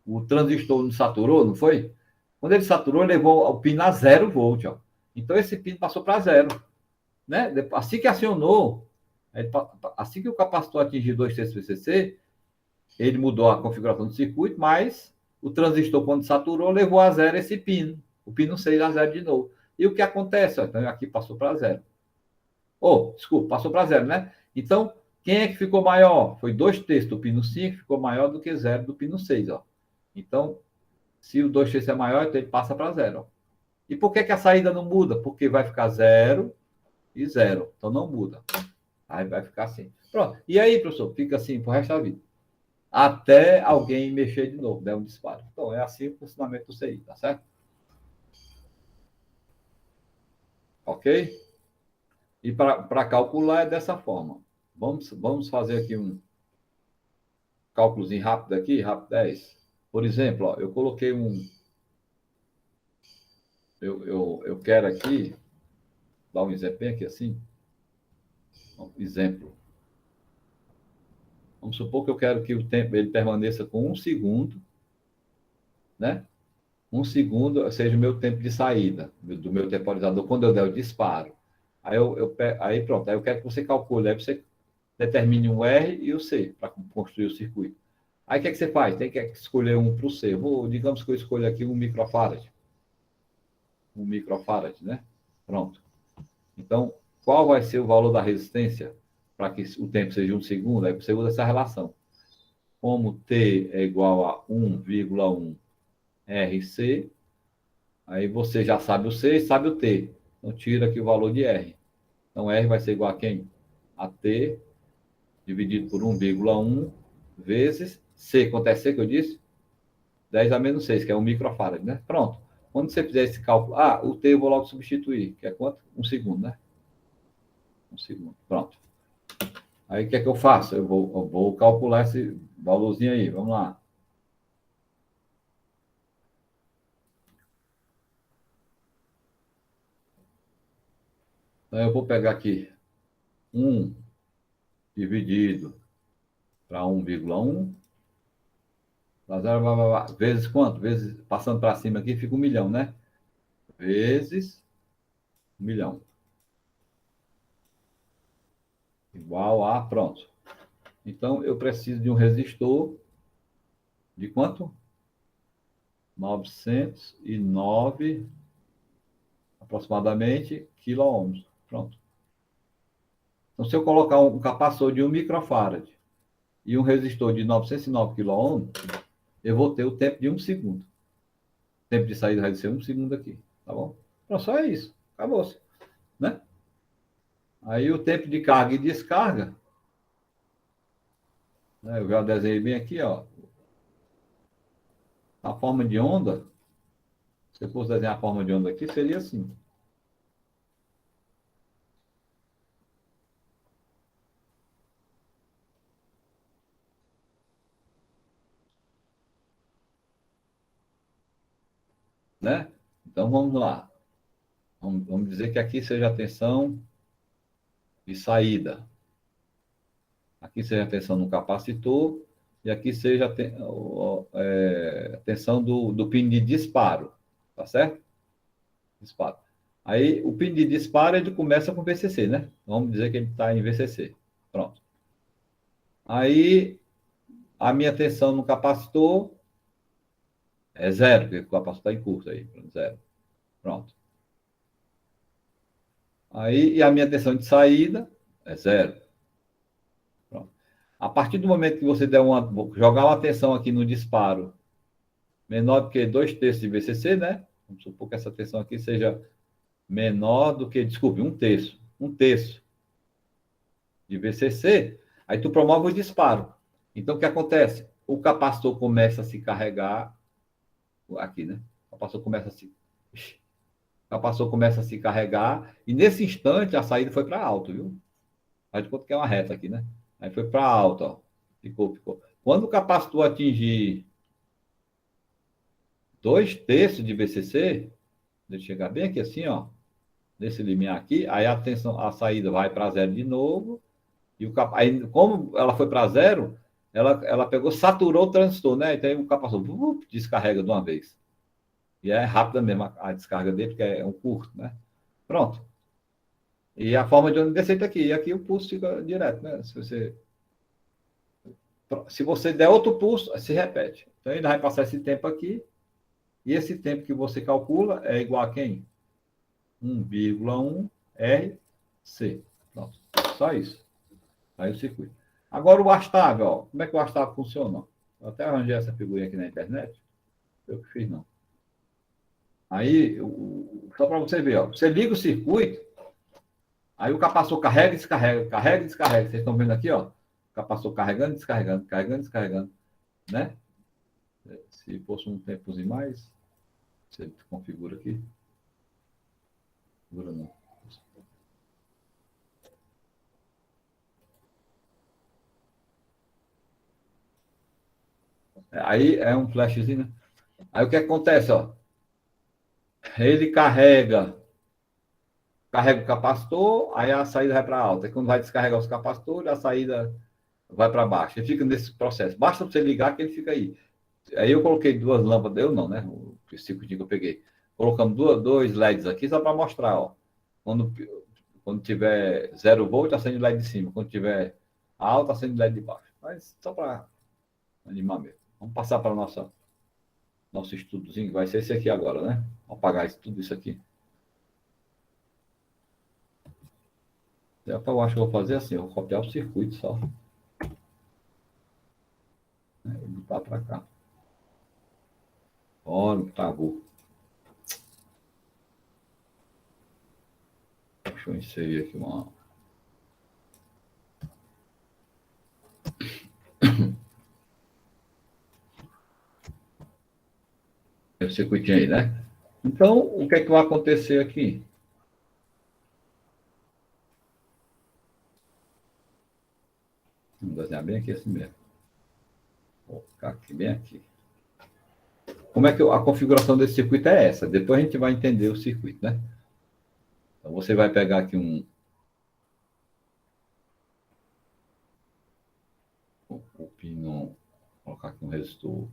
O transistor não saturou, não foi? Quando ele saturou, levou o pino a 0 volt. Ó. Então esse pino passou para 0. Né? Assim que acionou, assim que o capacitor atingiu 2/3 VCC, ele mudou a configuração do circuito, mas o transistor, quando saturou, levou a 0 esse pino. O pino 6 a 0 de novo. E o que acontece? Ó, então aqui passou para 0. Desculpa, passou para 0, né? Então, quem é que ficou maior? Foi 2/3 do pino 5, ficou maior do que 0 do pino 6. Ó. Então, se o 2/3 é maior, então ele passa para 0. Ó. E por que a saída não muda? Porque vai ficar 0 e 0. Então não muda. Aí vai ficar assim. Pronto. E aí, professor, fica assim pro resto da vida. Até alguém mexer de novo, der um disparo. Então, é assim o funcionamento do CI, tá certo? Ok? E para calcular é dessa forma. Vamos fazer aqui um cálculozinho rápido aqui, rápido 10. Por exemplo, ó, eu coloquei eu quero aqui, dar um exemplo aqui assim. Exemplo. Vamos supor que eu quero que o tempo ele permaneça com 1 segundo, né? 1 segundo seja o meu tempo de saída do meu temporizador quando eu der o disparo. Aí pronto, aí eu quero que você calcule, aí você determine o R e o C para construir o circuito. Aí o que é que você faz? Tem que escolher um para o C. Digamos que eu escolha aqui 1 microfarad. 1 microfarad, né? Pronto. Então, qual vai ser o valor da resistência para que o tempo seja 1 segundo? Aí você usa essa relação. Como T é igual a 1,1 RC, aí você já sabe o C e sabe o T. Então, tira aqui o valor de R. Então, R vai ser igual a quem? A T dividido por 1,1 vezes C. Quanto é C que eu disse? 10 a menos 6, que é 1 microfarad, né? Pronto. Quando você fizer esse cálculo, o T eu vou logo substituir, que é quanto? 1 segundo, né? 1 segundo. Pronto. Aí o que é que eu faço? Eu vou calcular esse valorzinho aí. Vamos lá. Então eu vou pegar aqui 1 dividido para 1,1, vezes quanto? Vezes, passando para cima aqui, fica 1 milhão, né? Vezes 1 milhão. Igual a, pronto. Então, eu preciso de um resistor de quanto? 909, aproximadamente, quiloohms. Pronto. Então, se eu colocar um capacitor de 1 microfarad e um resistor de 909 quiloohms, eu vou ter o tempo de 1 segundo. O tempo de saída vai ser 1 segundo aqui, tá bom? Então, só é isso. Acabou-se, né? Aí o tempo de carga e descarga, né? Eu já desenhei bem aqui, ó. A forma de onda, se eu fosse desenhar a forma de onda aqui, seria assim. Né? Então vamos lá. Vamos dizer que aqui seja a tensão de saída. Aqui seja a tensão no capacitor e aqui seja a tensão do pino de disparo. Tá certo? Disparo. Aí o pino de disparo ele começa com VCC, né? Vamos dizer que ele está em VCC. Pronto. Aí a minha tensão no capacitor é zero, porque o capacitor está em curso aí. Zero. Pronto. Aí, e a minha tensão de saída é zero. Pronto. A partir do momento que você der jogar uma tensão aqui no disparo menor do que 2/3 de VCC, né? Vamos supor que essa tensão aqui seja menor do que, desculpe, 1/3. 1/3 de VCC, aí tu promove o disparo. Então, o que acontece? O capacitor começa a se carregar aqui, né? O capacitor começa a se carregar e nesse instante a saída foi para alto, viu? Faz de conta que é uma reta aqui, né? Aí foi para alto, ó. Ficou. Quando o capacitor atingir 2/3 de VCC, deixa eu chegar bem aqui assim, ó, nesse limiar aqui, aí a saída vai para zero de novo, e aí, como ela foi para zero, ela pegou, saturou o transistor, né? Então o capacitor descarrega de uma vez. E é rápida mesmo a descarga dele, porque é um curto, né? Pronto. E a forma de onde descer aqui. E aqui o pulso fica direto, né? Se você der outro pulso, se repete. Então ele vai passar esse tempo aqui, e esse tempo que você calcula é igual a quem? 1,1 RC. Pronto. Só isso. Aí o circuito. Agora o astável, ó. Como é que o astável funciona? Eu até arranjei essa figurinha aqui na internet. Eu que fiz, não. Aí, só para você ver, ó. Você liga o circuito, aí o capacitor carrega e descarrega, carrega e descarrega. Vocês estão vendo aqui, ó. O capacitor carregando e descarregando, carregando e descarregando, né? Se fosse um tempozinho mais, você configura aqui. Configura não. Aí é um flashzinho, né? Aí o que acontece, ó? Ele carrega o capacitor, aí a saída vai para alta. E quando vai descarregar os capacitores, a saída vai para baixo. Ele fica nesse processo. Basta você ligar que ele fica aí. Aí eu coloquei duas lâmpadas, eu não, né? O circuitinho que eu peguei. Colocamos dois LEDs aqui só para mostrar, ó. Quando tiver 0 volt, acende o LED de cima. Quando tiver alto, acende o LED de baixo. Mas só para animar mesmo. Vamos passar para o nosso estudozinho, que vai ser esse aqui agora, né? Vamos apagar tudo isso aqui. Eu acho que eu vou fazer assim, eu vou copiar o circuito só. Né? E botar para cá. Ora, travou. Deixa eu inserir aqui uma. circuitinho aí, né? Então, o que é que vai acontecer aqui? Vamos desenhar bem aqui assim mesmo. Vou ficar aqui, bem aqui. Como é que a configuração desse circuito é essa? Depois a gente vai entender o circuito, né? Então, você vai pegar aqui o pino, colocar aqui um resistor,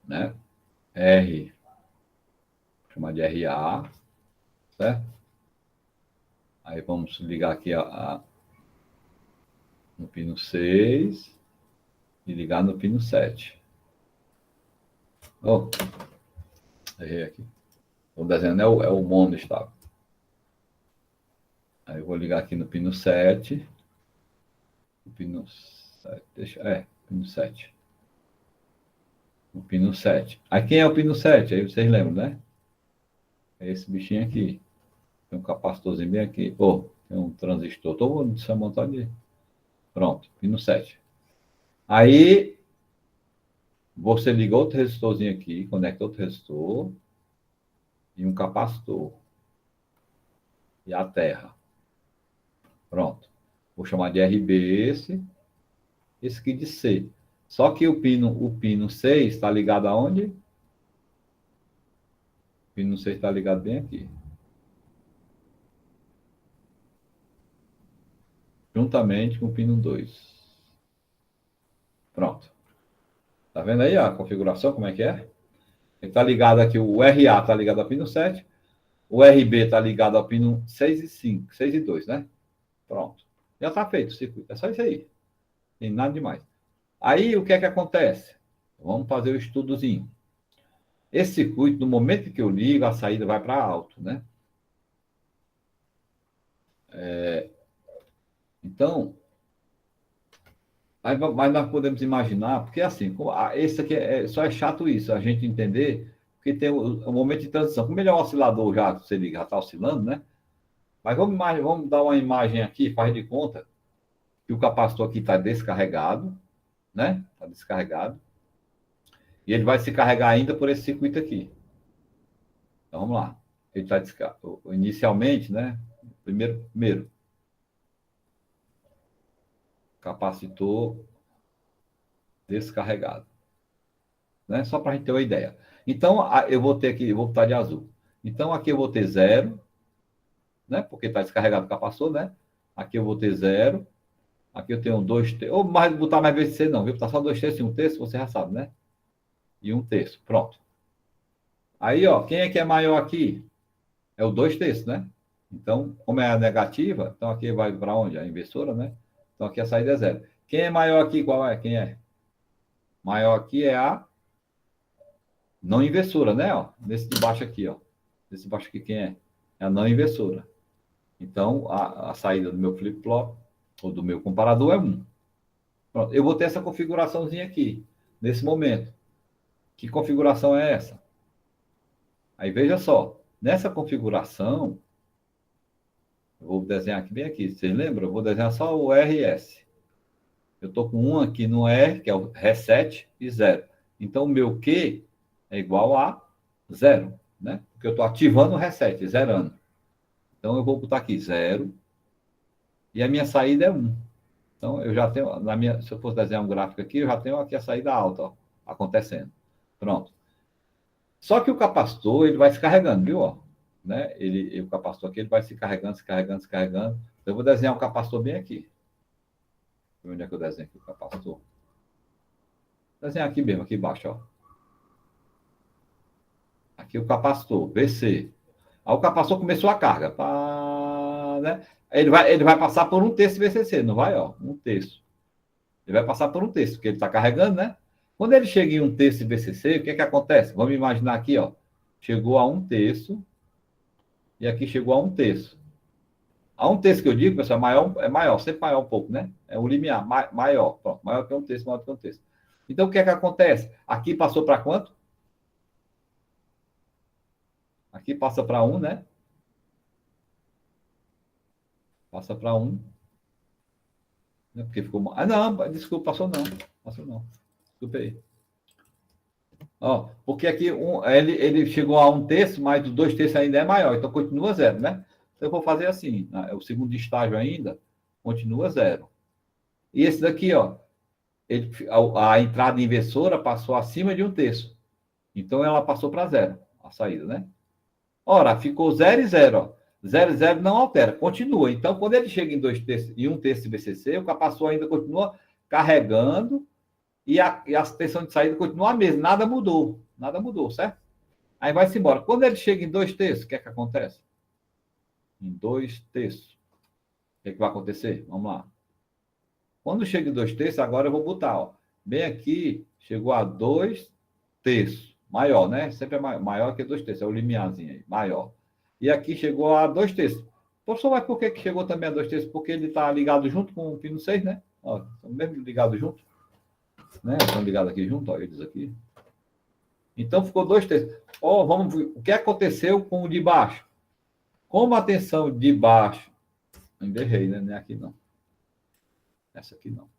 né? R, vou chamar de RA, certo? Aí vamos ligar aqui no pino 6 e ligar no pino 7. Oh, errei aqui. O desenho é o mono estável. Aí eu vou ligar aqui no pino 7. O pino 7, pino 7. O pino 7. Aí quem é o pino 7? Aí vocês lembram, né? É esse bichinho aqui. Tem um capacitorzinho bem aqui. Tem um transistor. Estou montado de... Pronto, pino 7. Aí você liga outro resistorzinho aqui, conecta outro resistor e um capacitor. E a terra. Pronto. Vou chamar de RB esse aqui de C. Só que o pino 6 está ligado aonde? O pino 6 está ligado bem aqui. Juntamente com o pino 2. Pronto. Tá vendo aí a configuração, como é que é? Ele está ligado aqui, o RA está ligado ao pino 7, o RB está ligado ao pino 6 e 5, 6 e 2, né? Pronto. Já está feito o circuito. É só isso aí. Tem nada demais. Aí, o que é que acontece? Vamos fazer o estudozinho. Esse circuito, no momento que eu ligo, a saída vai para alto, né? Então, mas nós podemos imaginar, porque assim, esse aqui só é chato isso, a gente entender, porque tem o momento de transição. Como ele é um oscilador já, você liga, já está oscilando, né? Mas vamos dar uma imagem aqui, faz de conta que o capacitor aqui está descarregado, né? Está descarregado. E ele vai se carregar ainda por esse circuito aqui. Então vamos lá. Ele está descarregado. Inicialmente, né? Primeiro, capacitor descarregado. Né? Só para a gente ter uma ideia. Então, eu vou ter aqui, eu vou botar de azul. Então, aqui eu vou ter 0, né? Porque está descarregado o capacitor, né? Aqui eu vou ter 0. Aqui eu tenho 2 terços. Ou botar mais vezes C, não, viu? Botar só 2 terços e 1 terço, você já sabe, né? E 1 terço. Pronto. Aí, ó, quem é que é maior aqui? É o 2 terços, né? Então, como é a negativa, então aqui vai para onde? A inversora, né? Então aqui a saída é 0. Quem é maior aqui? Qual é? Quem é? Maior aqui é a não inversora, né? Ó, nesse de baixo aqui, ó. Nesse de baixo aqui, quem é? É a não inversora. Então, a saída do meu flip-flop, ou do meu comparador, é 1. Pronto. Eu vou ter essa configuraçãozinha aqui, nesse momento. Que configuração é essa? Aí, veja só. Nessa configuração, eu vou desenhar aqui bem aqui. Vocês lembram? Eu vou desenhar só o RS. Eu estou com 1 aqui no R, que é o reset, e 0. Então, o meu Q é igual a 0, né? Porque eu estou ativando o reset, zerando. Então, eu vou botar aqui 0. E a minha saída é 1. Então, eu já tenho, se eu fosse desenhar um gráfico aqui, eu já tenho aqui a saída alta, ó, acontecendo. Pronto. Só que o capacitor, ele vai se carregando, viu? Ó, né? O capacitor aqui, ele vai se carregando, se carregando, se carregando. Então, eu vou desenhar um capacitor bem aqui. Onde é que eu desenho aqui o capacitor? Vou desenhar aqui mesmo, aqui embaixo, ó. Aqui o capacitor, VC. Aí o capacitor começou a carga. Pá, né? Ele vai passar por 1 terço VCC, não vai? Ó, 1 terço. Ele vai passar por 1 terço, porque ele está carregando, né? Quando ele chega em 1 terço de VCC, o que é que acontece? Vamos imaginar aqui, ó. Chegou a 1 terço e aqui chegou a 1 terço. A 1 terço que eu digo, pessoal, é maior, sempre maior um pouco, né? É um limiar, maior. Pronto, maior que 1 terço, maior que 1 terço. Então, o que é que acontece? Aqui passou para quanto? Aqui passa para 1, né? Passa para 1. Né? Porque ficou... Ah, não, desculpa, passou não. Passou não. Desculpa aí. Ó, porque aqui ele chegou a 1/3, mas os 2/3 ainda é maior, então continua zero, né? Então eu vou fazer assim, né? O segundo estágio ainda continua zero. E esse daqui, ó, a entrada inversora passou acima de 1/3. Então ela passou para zero, a saída, né? Ora, ficou 0 e 0, ó. 0 e 0 não altera, continua. Então, quando ele chega em 2/3 e 1/3 de BCC, o capacitor ainda continua carregando e a tensão de saída continua a mesma, nada mudou, certo? Aí vai-se embora. Quando ele chega em 2/3, o que é que acontece? Em 2/3, o que é que vai acontecer? Vamos lá. Quando chega em 2/3, agora eu vou botar, ó, bem aqui, chegou a 2/3, maior, né? Sempre é maior que 2/3, é o limiarzinho aí, maior. E aqui chegou a 2/3. Professor, mas por que chegou também a 2/3? Porque ele está ligado junto com o pino 6, né? Ó, estão mesmo ligados junto, né? Estão ligados aqui junto, ó, eles aqui. Então ficou 2/3. Ó, vamos ver o que aconteceu com o de baixo. Como a tensão de baixo, ainda errei, né? Nem aqui não. Essa aqui não.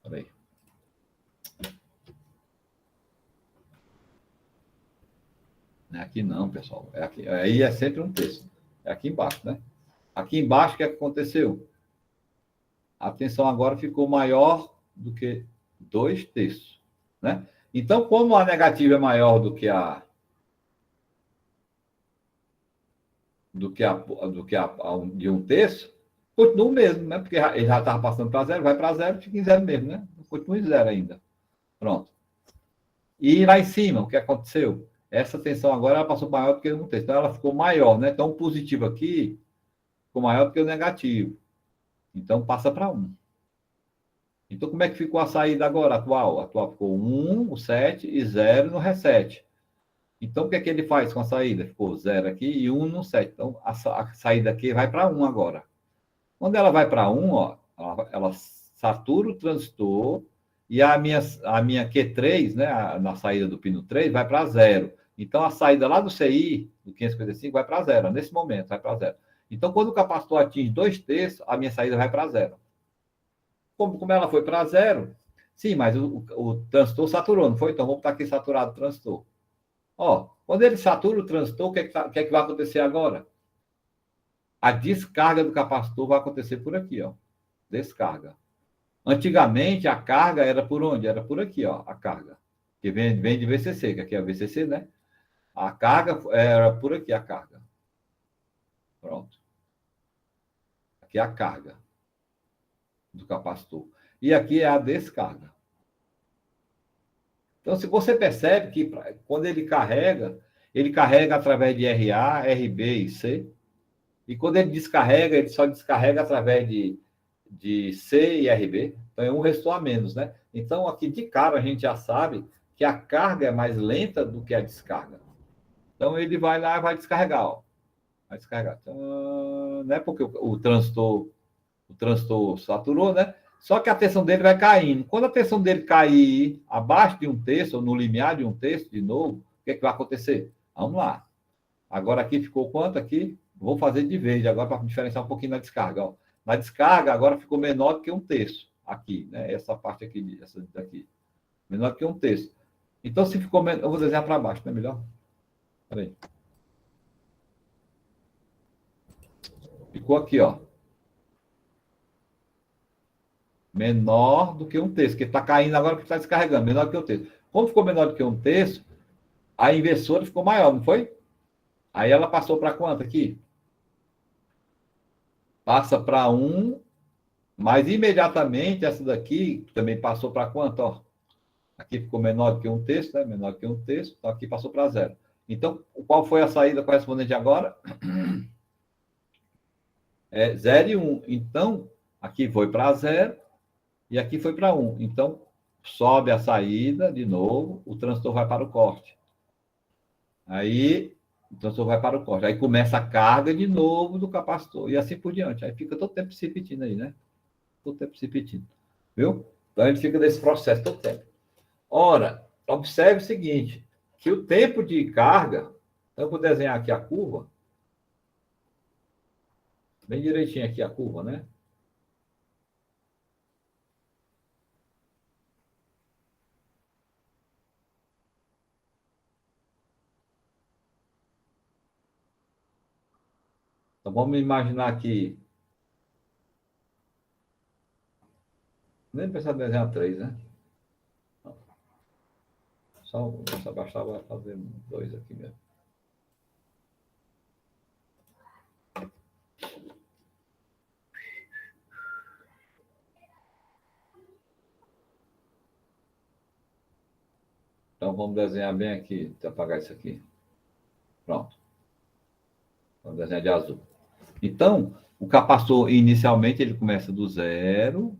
Peraí. Não é aqui não, pessoal. É aqui. Aí é sempre 1/3. É aqui embaixo, né? Aqui embaixo, o que aconteceu? A tensão agora ficou maior do que 2/3, né? Então, como a negativa é maior do que a de 1/3, continua o mesmo, né? Porque ele já estava passando para zero, vai para zero, fica em zero mesmo, né? Continua em zero ainda. Pronto. E lá em cima, o que aconteceu? Essa tensão agora ela passou maior do que 1/3. Então, ela ficou maior, né? Então, o positivo aqui ficou maior do que o negativo. Então, passa para 1. Então, como é que ficou a saída agora, atual? A atual ficou 1, o 7 e 0 no reset. Então, o que é que ele faz com a saída? Ficou 0 aqui e 1 no 7. Então, a saída aqui vai para 1 agora. Quando ela vai para 1, ó, ela satura o transistor e a minha Q3, né, na saída do pino 3, vai para 0. Então, a saída lá do CI, do 555, vai para 0. Nesse momento, vai para 0. Então, quando o capacitor atinge 2/3, a minha saída vai para 0. Como ela foi para 0, sim, mas o transistor saturou, não foi? Então, vamos botar aqui saturado o transistor. Ó, quando ele satura o transistor, o que é que vai acontecer agora? A descarga do capacitor vai acontecer por aqui, ó. Descarga. Antigamente, a carga era por onde? Era por aqui, ó, a carga. Que vem de VCC, que aqui é a VCC, né? A carga era por aqui, a carga. Pronto. Aqui é a carga do capacitor. E aqui é a descarga. Então, se você percebe que quando ele carrega através de RA, RB e C. E quando ele só descarrega através de C e RB. Então, é um resistor a menos, né? Então, aqui de cara, a gente já sabe que a carga é mais lenta do que a descarga. Então, ele vai lá e vai descarregar, ó. Vai descarregar. Então, né? Porque o transistor saturou, né? Só que a tensão dele vai caindo. Quando a tensão dele cair abaixo de 1/3, ou no limiar de 1/3, de novo, o que é que vai acontecer? Vamos lá. Agora aqui ficou quanto aqui? Vou fazer de verde agora para diferenciar um pouquinho na descarga. Ó. Na descarga agora ficou menor do que 1/3 aqui, né? Essa parte aqui, essa daqui. Menor do que 1/3. Então, se ficou menor, eu vou desenhar para baixo, não é melhor? Peraí. Ficou aqui, ó. Menor do que 1/3, que está caindo agora porque está descarregando, menor do que 1/3. Como ficou menor do que 1/3, a inversora ficou maior, não foi? Aí ela passou para quanto aqui? Passa para 1, mas imediatamente essa daqui também passou para quanto? Ó? Aqui ficou menor do que 1/3, né? Menor do que 1/3, então aqui passou para 0. Então, qual foi a saída correspondente agora? É 0 e 1. Então, aqui foi para 0 e aqui foi para 1. Então, sobe a saída de novo, o transistor vai para o corte. Aí, o transistor vai para o corte. Aí começa a carga de novo do capacitor. E assim por diante. Aí fica todo tempo se repetindo aí, né? Todo tempo se repetindo. Viu? Então, a gente fica nesse processo todo tempo. Ora, observe o seguinte, que o tempo de carga, então eu vou desenhar aqui a curva, bem direitinho aqui a curva, né? Então, vamos imaginar aqui. Nem precisar desenhar 3, né? Só bastava fazer 2 aqui mesmo. Então, vamos desenhar bem aqui. Deixa eu apagar isso aqui. Pronto. Vamos desenhar de azul. Então, o capacitor, inicialmente, ele começa do 0.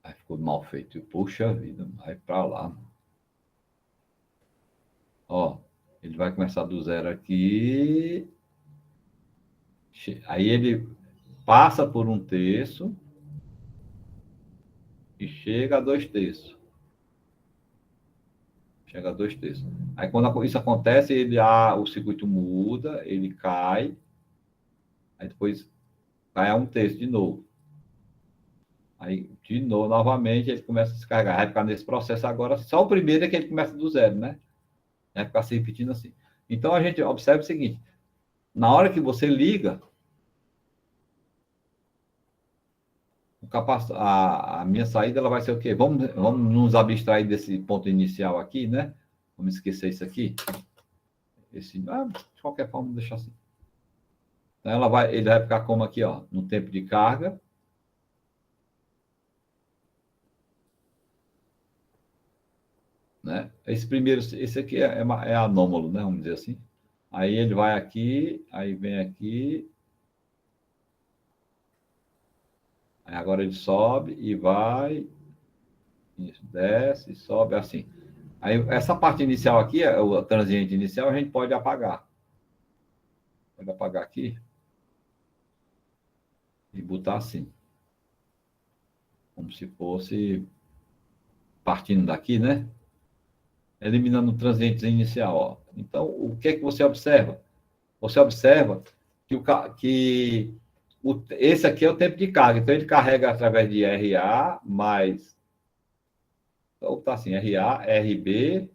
Aí ficou mal feito. Puxa vida, vai para lá. Ó, ele vai começar do 0 aqui. Aí ele passa por 1/3 e chega a 2/3. Chega a 2/3. Aí quando isso acontece, o circuito muda, ele cai, aí depois cai a 1/3 de novo. Aí, de novo, novamente, ele começa a descarregar. Vai ficar nesse processo agora. Só o primeiro é que ele começa do 0, né? Vai ficar se repetindo assim. Então, a gente observa o seguinte. Na hora que você liga, a minha saída ela vai ser o quê? Vamos nos abstrair desse ponto inicial aqui, né? Vamos esquecer isso aqui. De qualquer forma, deixar assim. Então, ele vai ficar como aqui, ó, no tempo de carga. Né? Esse aqui é anômalo, né? Vamos dizer assim. Aí ele vai aqui, aí vem aqui. Aí agora ele sobe e vai. Isso, desce, sobe, assim. Aí essa parte inicial aqui, o transiente inicial, a gente pode apagar. Pode apagar aqui e botar assim. Como se fosse partindo daqui, né? Eliminando o transiente inicial. Ó. Então, o que é que você observa? Você observa que esse aqui é o tempo de carga. Então, ele carrega através de RA mais... Então, tá assim, RA, RB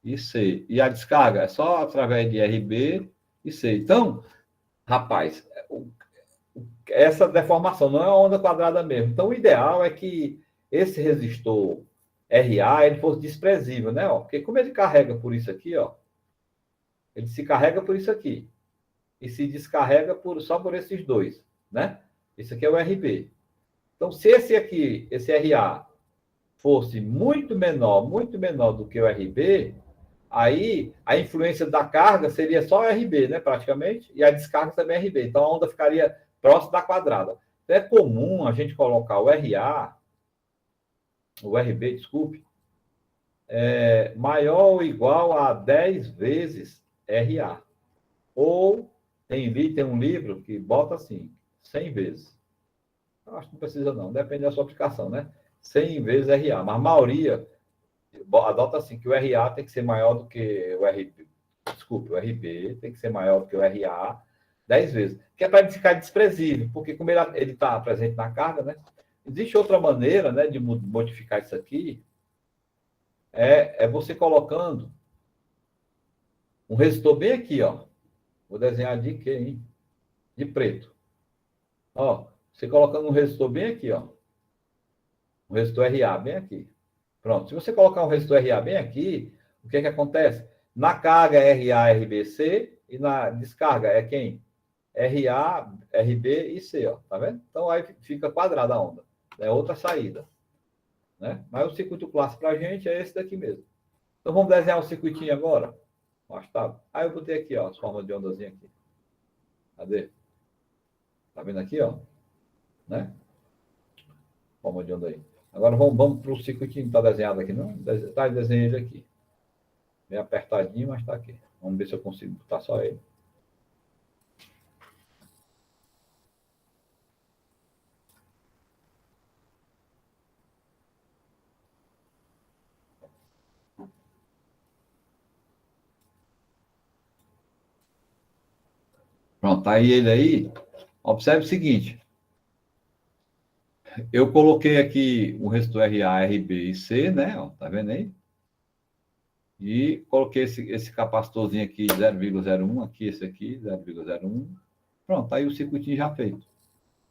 e C. E a descarga é só através de RB e C. Então, rapaz, essa deformação não é uma onda quadrada mesmo. Então, o ideal é que esse resistor RA ele fosse desprezível, né? Ó, porque como ele carrega por isso aqui, ó, ele se carrega por isso aqui e se descarrega só por esses dois, né? Esse aqui é o RB. Então, se esse aqui, esse RA, fosse muito menor do que o RB, aí a influência da carga seria só o RB, né, praticamente, e a descarga também é RB. Então, a onda ficaria próximo da quadrada. Então, é comum a gente colocar o RB, desculpe, maior ou igual a 10 vezes RA. Ou tem um livro que bota assim, 100 vezes. Eu acho que não precisa não, depende da sua aplicação, né? 100 vezes RA, mas a maioria adota assim, que o RA tem que ser maior do que o RB. Desculpe, o RB tem que ser maior do que o RA 10 vezes. Que é para ele ficar desprezível, porque como ele está presente na carga, né? Existe outra maneira, né, de modificar isso aqui, é você colocando um resistor bem aqui, ó. Vou desenhar de quê, hein? De preto. Ó, você colocando um resistor bem aqui, ó. Um resistor RA bem aqui. Pronto. Se você colocar um resistor RA bem aqui, o que é que acontece? Na carga é RA, RBC e na descarga é quem? RA, RB e C, ó. Tá vendo? Então aí fica quadrada a onda. É outra saída. Né? Mas o circuito clássico para a gente é esse daqui mesmo. Então vamos desenhar o circuitinho agora. Tá. Aí eu botei aqui, ó, as formas de ondazinha aqui. Cadê? Tá vendo aqui, ó? Né? Forma de onda aí. Agora vamos para o circuitinho que está desenhado aqui, não? Tá, desenhei ele aqui. Meio apertadinho, mas está aqui. Vamos ver se eu consigo botar só ele. Pronto, tá aí ele aí. Observe o seguinte. Eu coloquei aqui o resistor RA, RB e C, né? Ó, tá vendo aí? E coloquei esse capacitorzinho aqui, 0,01, aqui, esse aqui, 0,01. Pronto, tá aí o circuitinho já feito,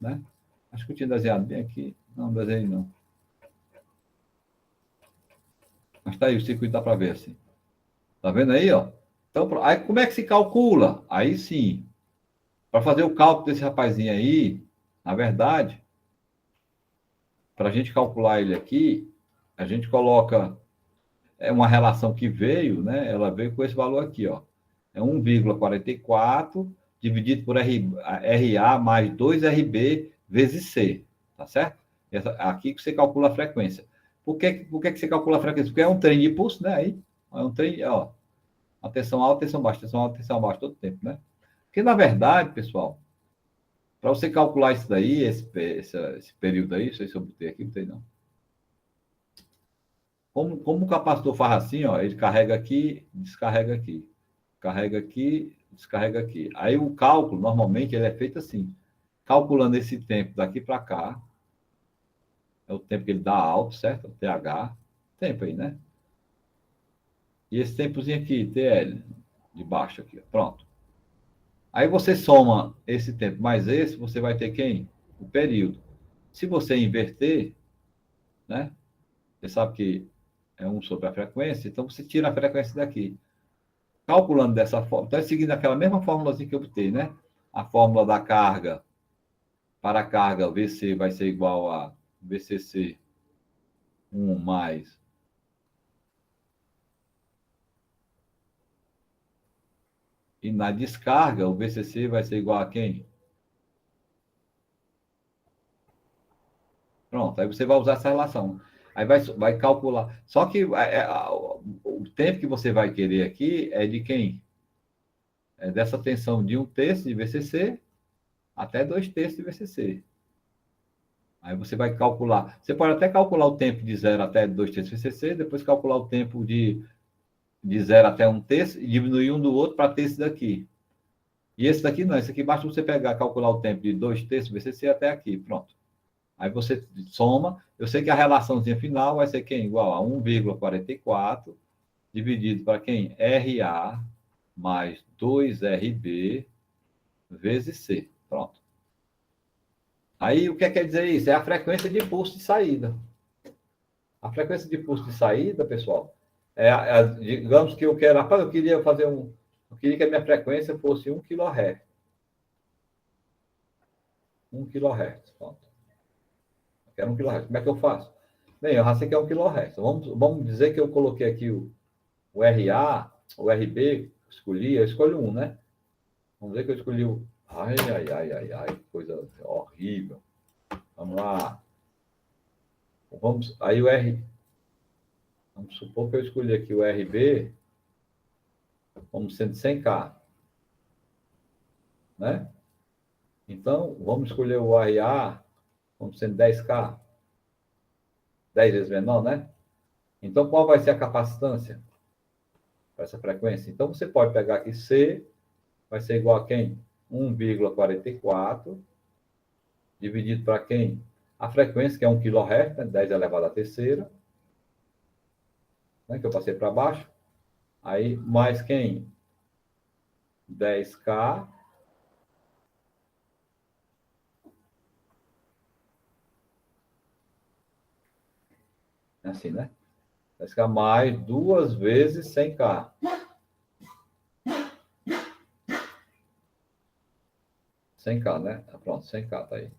né? Acho que eu tinha desenhado bem aqui. Não, desenhei não. Mas tá aí, o circuito dá para ver assim. Tá vendo aí, ó? Então, aí como é que se calcula? Aí sim, para fazer o cálculo desse rapazinho aí, na verdade, para a gente calcular ele aqui, a gente coloca uma relação que veio, né? Ela veio com esse valor aqui, ó. É 1,44 dividido por RA mais 2RB vezes C, tá certo? Aqui que você calcula a frequência. Por que você calcula a frequência? Porque é um trem de pulso, né? Aí, é um trem, ó, atenção alta, atenção baixa, atenção alta, atenção baixa, todo tempo, né? Porque, na verdade, pessoal, para você calcular isso daí, esse período aí, não sei se eu botei aqui, não botei não. Como o capacitor faz assim, ó, ele carrega aqui, descarrega aqui. Carrega aqui, descarrega aqui. Aí o cálculo, normalmente, ele é feito assim. Calculando esse tempo daqui para cá, é o tempo que ele dá alto, certo? O TH, tempo aí, né? E esse tempozinho aqui, TL, de baixo aqui, ó. Pronto. Aí você soma esse tempo mais esse, você vai ter quem? O período. Se você inverter, né? Você sabe que é 1 sobre a frequência, então você tira a frequência daqui. Calculando dessa forma, então é seguindo aquela mesma fórmula que eu botei, né? A fórmula da carga para a carga VC vai ser igual a VCC 1 mais. E na descarga, o VCC vai ser igual a quem? Pronto, aí você vai usar essa relação. Aí vai calcular. Só que o tempo que você vai querer aqui é de quem? É dessa tensão de 1/3 de VCC até 2/3 de VCC. Aí você vai calcular. Você pode até calcular o tempo de 0 até 2/3 VCC, depois calcular o tempo de 0 até 1/3 e diminuir um do outro para ter esse daqui. E esse daqui não, esse aqui basta você pegar, calcular o tempo de 2/3 VCC até aqui, pronto. Aí você soma, eu sei que a relaçãozinha final vai ser quem? Igual a 1,44 dividido para quem? RA mais 2RB vezes C. Pronto. Aí o que quer dizer isso? É a frequência de pulso de saída. A frequência de pulso de saída, pessoal, digamos que eu quero, rapaz, eu queria fazer eu queria que a minha frequência fosse 1 kHz. 1 kHz, pronto. Eu quero 1 kHz. Como é que eu faço? Bem, eu já sei que é 1 kHz. Vamos dizer que eu coloquei aqui o RA, o RB, eu escolho um, né? Vamos dizer que eu escolhi o. Ai, ai, ai, ai, ai, que coisa horrível. Vamos lá. Aí o R. Vamos supor que eu escolhi aqui o RB como sendo 100K, né? Então, vamos escolher o RA como sendo 10K, 10 vezes menor, né? Então, qual vai ser a capacitância para essa frequência? Então, você pode pegar aqui C, vai ser igual a quem? 1,44 dividido para quem? A frequência, que é 1 kHz, né? 10 elevado à terceira, né? Que eu passei para baixo. Aí, mais quem? 10K. Assim, né? 10K mais 2 vezes 100K. 100K, né? Pronto, 100K tá aí.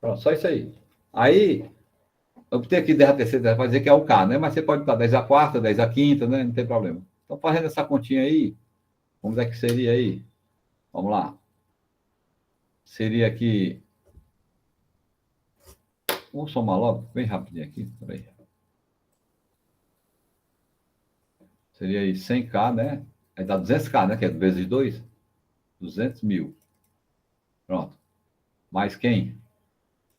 Pronto, só isso aí. Aí, eu botei aqui 10 a terceira para dizer que é o K, né? Mas você pode botar 10 a quarta, 10 a quinta, né? Não tem problema. Então, fazendo essa continha aí, vamos ver que seria aí. Vamos lá. Seria aqui. Vamos somar logo, bem rapidinho aqui. Peraí. Seria aí 100K, né? Aí dá 200K, né? Que é vezes 2. 200 mil. Pronto. Mais quem?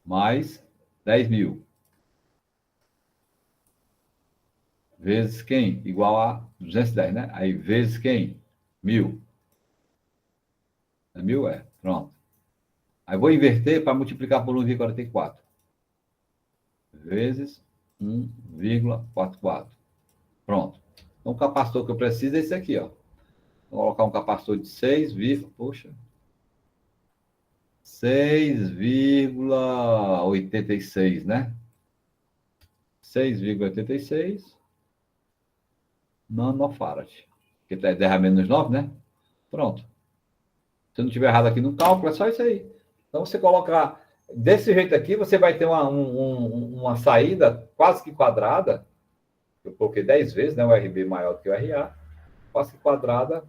Mais 10 mil. Vezes quem? Igual a 210, né? Aí vezes quem? 1000. É 1000? É. Pronto. Aí vou inverter para multiplicar por 1,44. Vezes 1,44. Pronto. Então, o capacitor que eu preciso é esse aqui, ó. Vou colocar um capacitor de 6,86, né? 6,86 nanofarad. Que é 10 a menos 9, né? Pronto. Se eu não tiver errado aqui no cálculo, é só isso aí. Então, você colocar desse jeito aqui, você vai ter uma saída quase que quadrada. Eu coloquei 10 vezes, né? O RB maior do que o RA. Quase que quadrada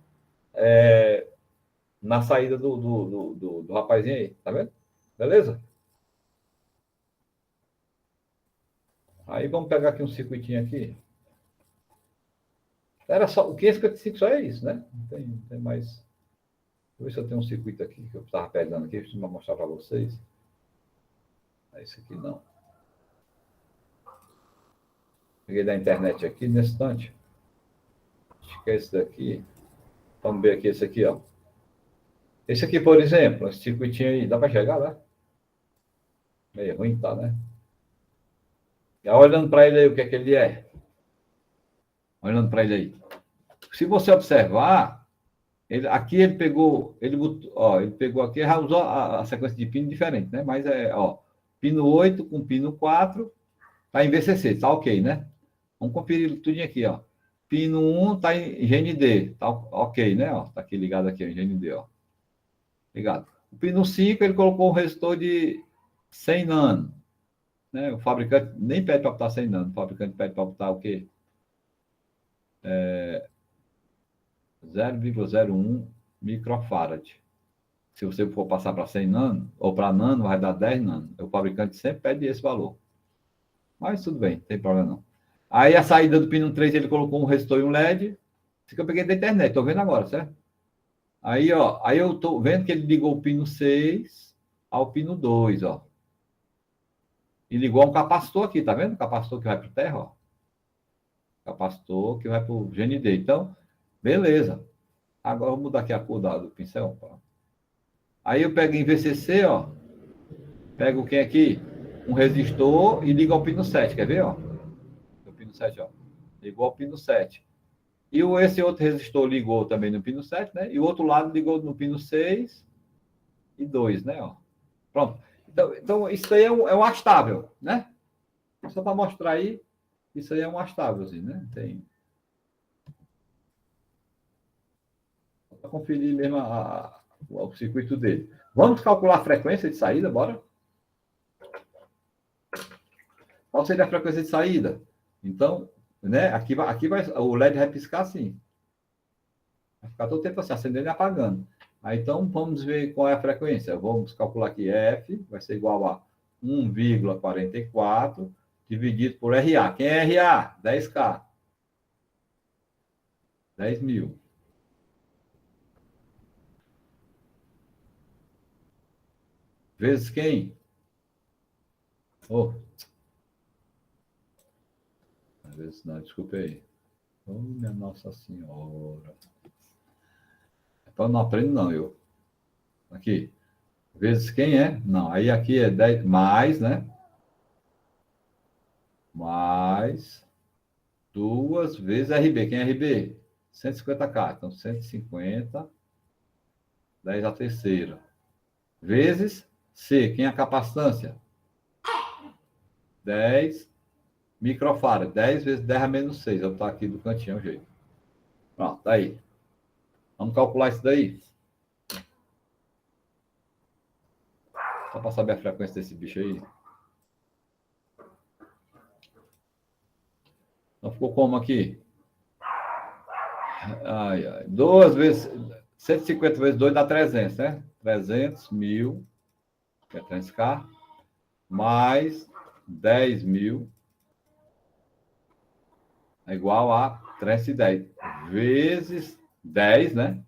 na saída do rapazinho aí. Tá vendo? Beleza? Aí vamos pegar aqui um circuitinho aqui. Era só, o 555 só é isso, né? Não tem mais. Deixa eu ver se eu tenho um circuito aqui que eu estava pegando aqui, deixa eu mostrar para vocês. É isso aqui não. Peguei da internet aqui nesse instante. Acho que é esse daqui. Vamos ver aqui esse aqui, ó. Esse aqui, por exemplo, esse circuitinho aí, dá para chegar lá? Meio ruim, tá, né? E olhando para ele aí, o que é que ele é? Olhando para ele aí. Se você observar, aqui ele pegou, ele pegou aqui, já usou a sequência de pino diferente, né? Mas pino 8 com pino 4, tá em VCC, tá ok, né? Vamos conferir tudo aqui, ó. Pino 1 tá em GND, tá ok, né? Ó, tá aqui ligado aqui, ó, em GND, ó. Ligado. O pino 5, ele colocou um resistor de 100 nano, né? O fabricante nem pede para botar 100 nano, o fabricante pede para botar o quê? 0,01 microfarad. Se você for passar para 100 nano, ou para nano, vai dar 10 nano. O fabricante sempre pede esse valor. Mas tudo bem, não tem problema não. Aí a saída do pino 3, ele colocou um resistor e um LED. Isso que eu peguei da internet, tô vendo agora, certo? Aí, ó, aí eu tô vendo que ele ligou o pino 6 ao pino 2, ó. E ligou um capacitor aqui, tá vendo? O capacitor que vai para terra, ó. Capacitor que vai para o GND. Então, beleza. Agora eu vou mudar aqui a cor do pincel. Ó. Aí eu pego em VCC, ó. Pego o que aqui? Um resistor e ligo ao pino 7. Quer ver, ó? O pino 7, ó. Ligou ao pino 7. E esse outro resistor ligou também no pino 7, né? E o outro lado ligou no pino 6 e 2, né? Ó. Pronto. Então isso aí é um astável, né? Só para mostrar aí, isso aí é um astávelzinho, né? Tem. Para conferir mesmo o circuito dele. Vamos calcular a frequência de saída, bora? Qual seria a frequência de saída? Então, né? Aqui vai, o LED vai piscar assim. Vai ficar todo o tempo assim, acendendo e apagando. Aí, então, vamos ver qual é a frequência. Vamos calcular aqui F, vai ser igual a 1,44 dividido por RA. Quem é RA? 10K. 10 mil. Vezes quem? Oh. Vezes não, desculpe aí. Oh, minha Nossa Senhora. Então, não aprendo não, eu. Aqui. Vezes quem é? Não, aí aqui é 10 mais, né? Mais 2 vezes RB. Quem é RB? 150K. Então, 150, 10 a terceira. Vezes C. Quem é a capacitância? 10 microfarad. 10 vezes 10 a menos 6. Eu vou botar aqui do cantinho, o jeito. Pronto, tá aí. Vamos calcular isso daí. Só para saber a frequência desse bicho aí. Então, ficou como aqui? Ai, ai. 2 vezes... 150 vezes 2 dá 300, né? 300 mil, que é 300K, mais 10 mil é igual a 310 vezes 10, né?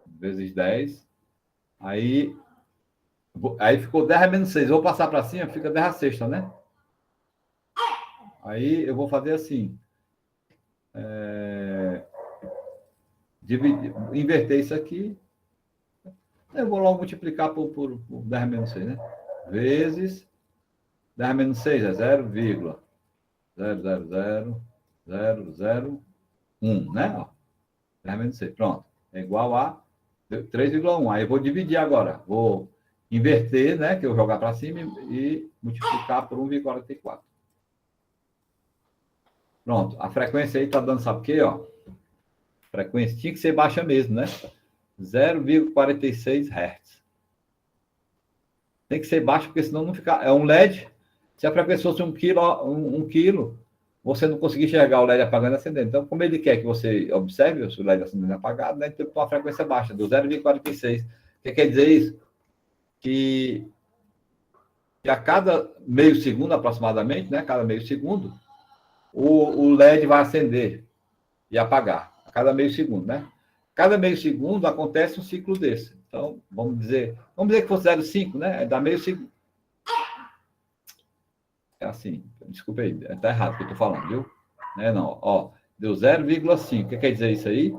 Vezes 10. Aí ficou 10 a menos 6. Eu vou passar para cima, fica 10 a sexta, né? Aí eu vou fazer assim. Inverter isso aqui. Eu vou logo multiplicar por 10 a menos 6, né? Vezes 10 a menos 6 é 0,000 0,01, né? Ó, ferramenta C, pronto. É igual a 3,1. Aí eu vou dividir agora. Vou inverter, né? Que eu vou jogar para cima e multiplicar por 1,44. Pronto. A frequência aí está dando, sabe o quê? Ó? Frequência tinha que ser baixa mesmo, né? 0,46 Hz. Tem que ser baixo, porque senão não fica. É um LED. Se a frequência fosse 1 quilo, você não conseguir enxergar o LED apagando e acendendo. Então, como ele quer que você observe o LED acendendo e apagado, né? Então, uma frequência baixa, do 0,46. O que quer dizer isso? Que a cada meio segundo, aproximadamente, né? Cada meio segundo, o LED vai acender e apagar. A cada meio segundo, né? Cada meio segundo acontece um ciclo desse. Então, vamos dizer que fosse 0,5, né? Dá meio segundo. É assim, desculpa aí, está errado o que eu estou falando, viu? Não, ó, deu 0,5. O que quer dizer isso aí?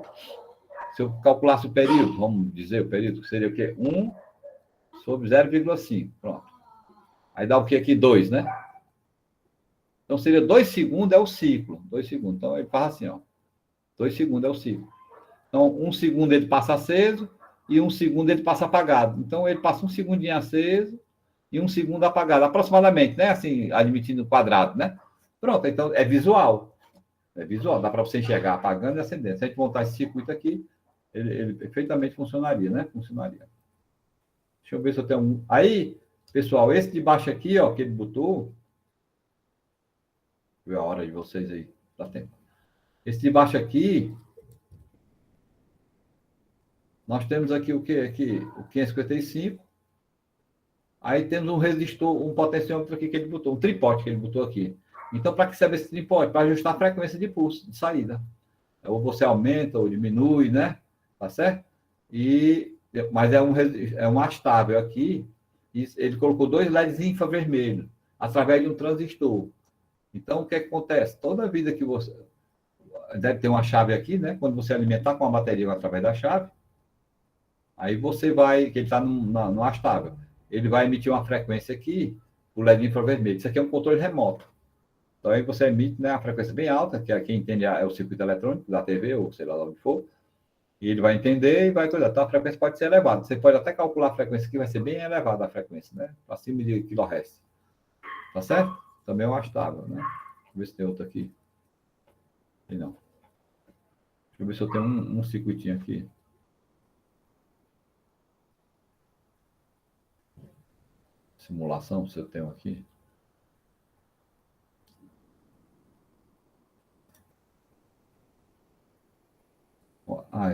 Se eu calculasse o período, vamos dizer o período, que seria o quê? 1 sobre 0,5. Pronto. Aí dá o que aqui? 2, né? Então seria 2 segundos é o ciclo. 2 segundos. Então ele faz assim, ó. 2 segundos é o ciclo. Então, 1 segundo ele passa aceso e 1 segundo ele passa apagado. Então ele passa 1 segundinho aceso e 1 segundo apagado, aproximadamente, né? Assim, admitindo quadrado, né? Pronto, então é visual. É visual, dá para você enxergar apagando e acendendo. Se a gente montar esse circuito aqui, ele perfeitamente funcionaria, né? Funcionaria. Deixa eu ver se eu tenho um. Aí, pessoal, esse de baixo aqui, ó, que ele botou. Deixa eu ver a hora de vocês aí. Dá tempo. Esse de baixo aqui, nós temos aqui o que? Aqui, o 555. Aí temos um resistor, um potenciômetro aqui que ele botou, um tripote que ele botou aqui. Então, para que serve esse tripote? Para ajustar a frequência de pulso, de saída. Ou você aumenta ou diminui, né? Tá certo? Mas é um astável aqui. E ele colocou 2 LEDs infravermelhos através de um transistor. Então, o que acontece? Toda vida que você. Deve ter uma chave aqui, né? Quando você alimentar com a bateria através da chave, aí você vai. Que ele está no astável. Ele vai emitir uma frequência aqui, o LED infravermelho. Isso aqui é um controle remoto. Então, aí você emite, né, a frequência bem alta, que quem entende é o circuito eletrônico da TV, ou sei lá onde for. E ele vai entender e vai cuidar. Então, a frequência pode ser elevada. Você pode até calcular a frequência que vai ser bem elevada a frequência, né? Acima de kHz. Tá certo? Também é um estável, né? Deixa eu ver se tem outro aqui. E não. Deixa eu ver se eu tenho um circuitinho aqui. Simulação, se eu tenho aqui.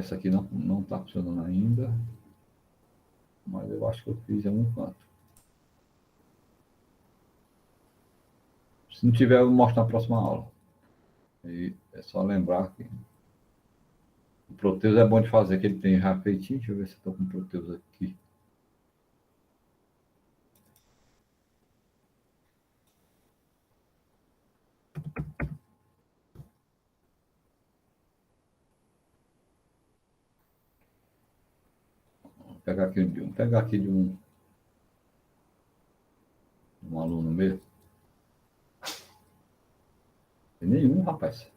Esse aqui não está funcionando ainda. Mas eu acho que eu fiz em algum canto. Se não tiver, eu mostro na próxima aula. E é só lembrar que o Proteus é bom de fazer, que ele tem já feitinho. Deixa eu ver se eu estou com o Proteus aqui. Vou pegar aqui de um aluno meu. Tem nenhum, rapaz.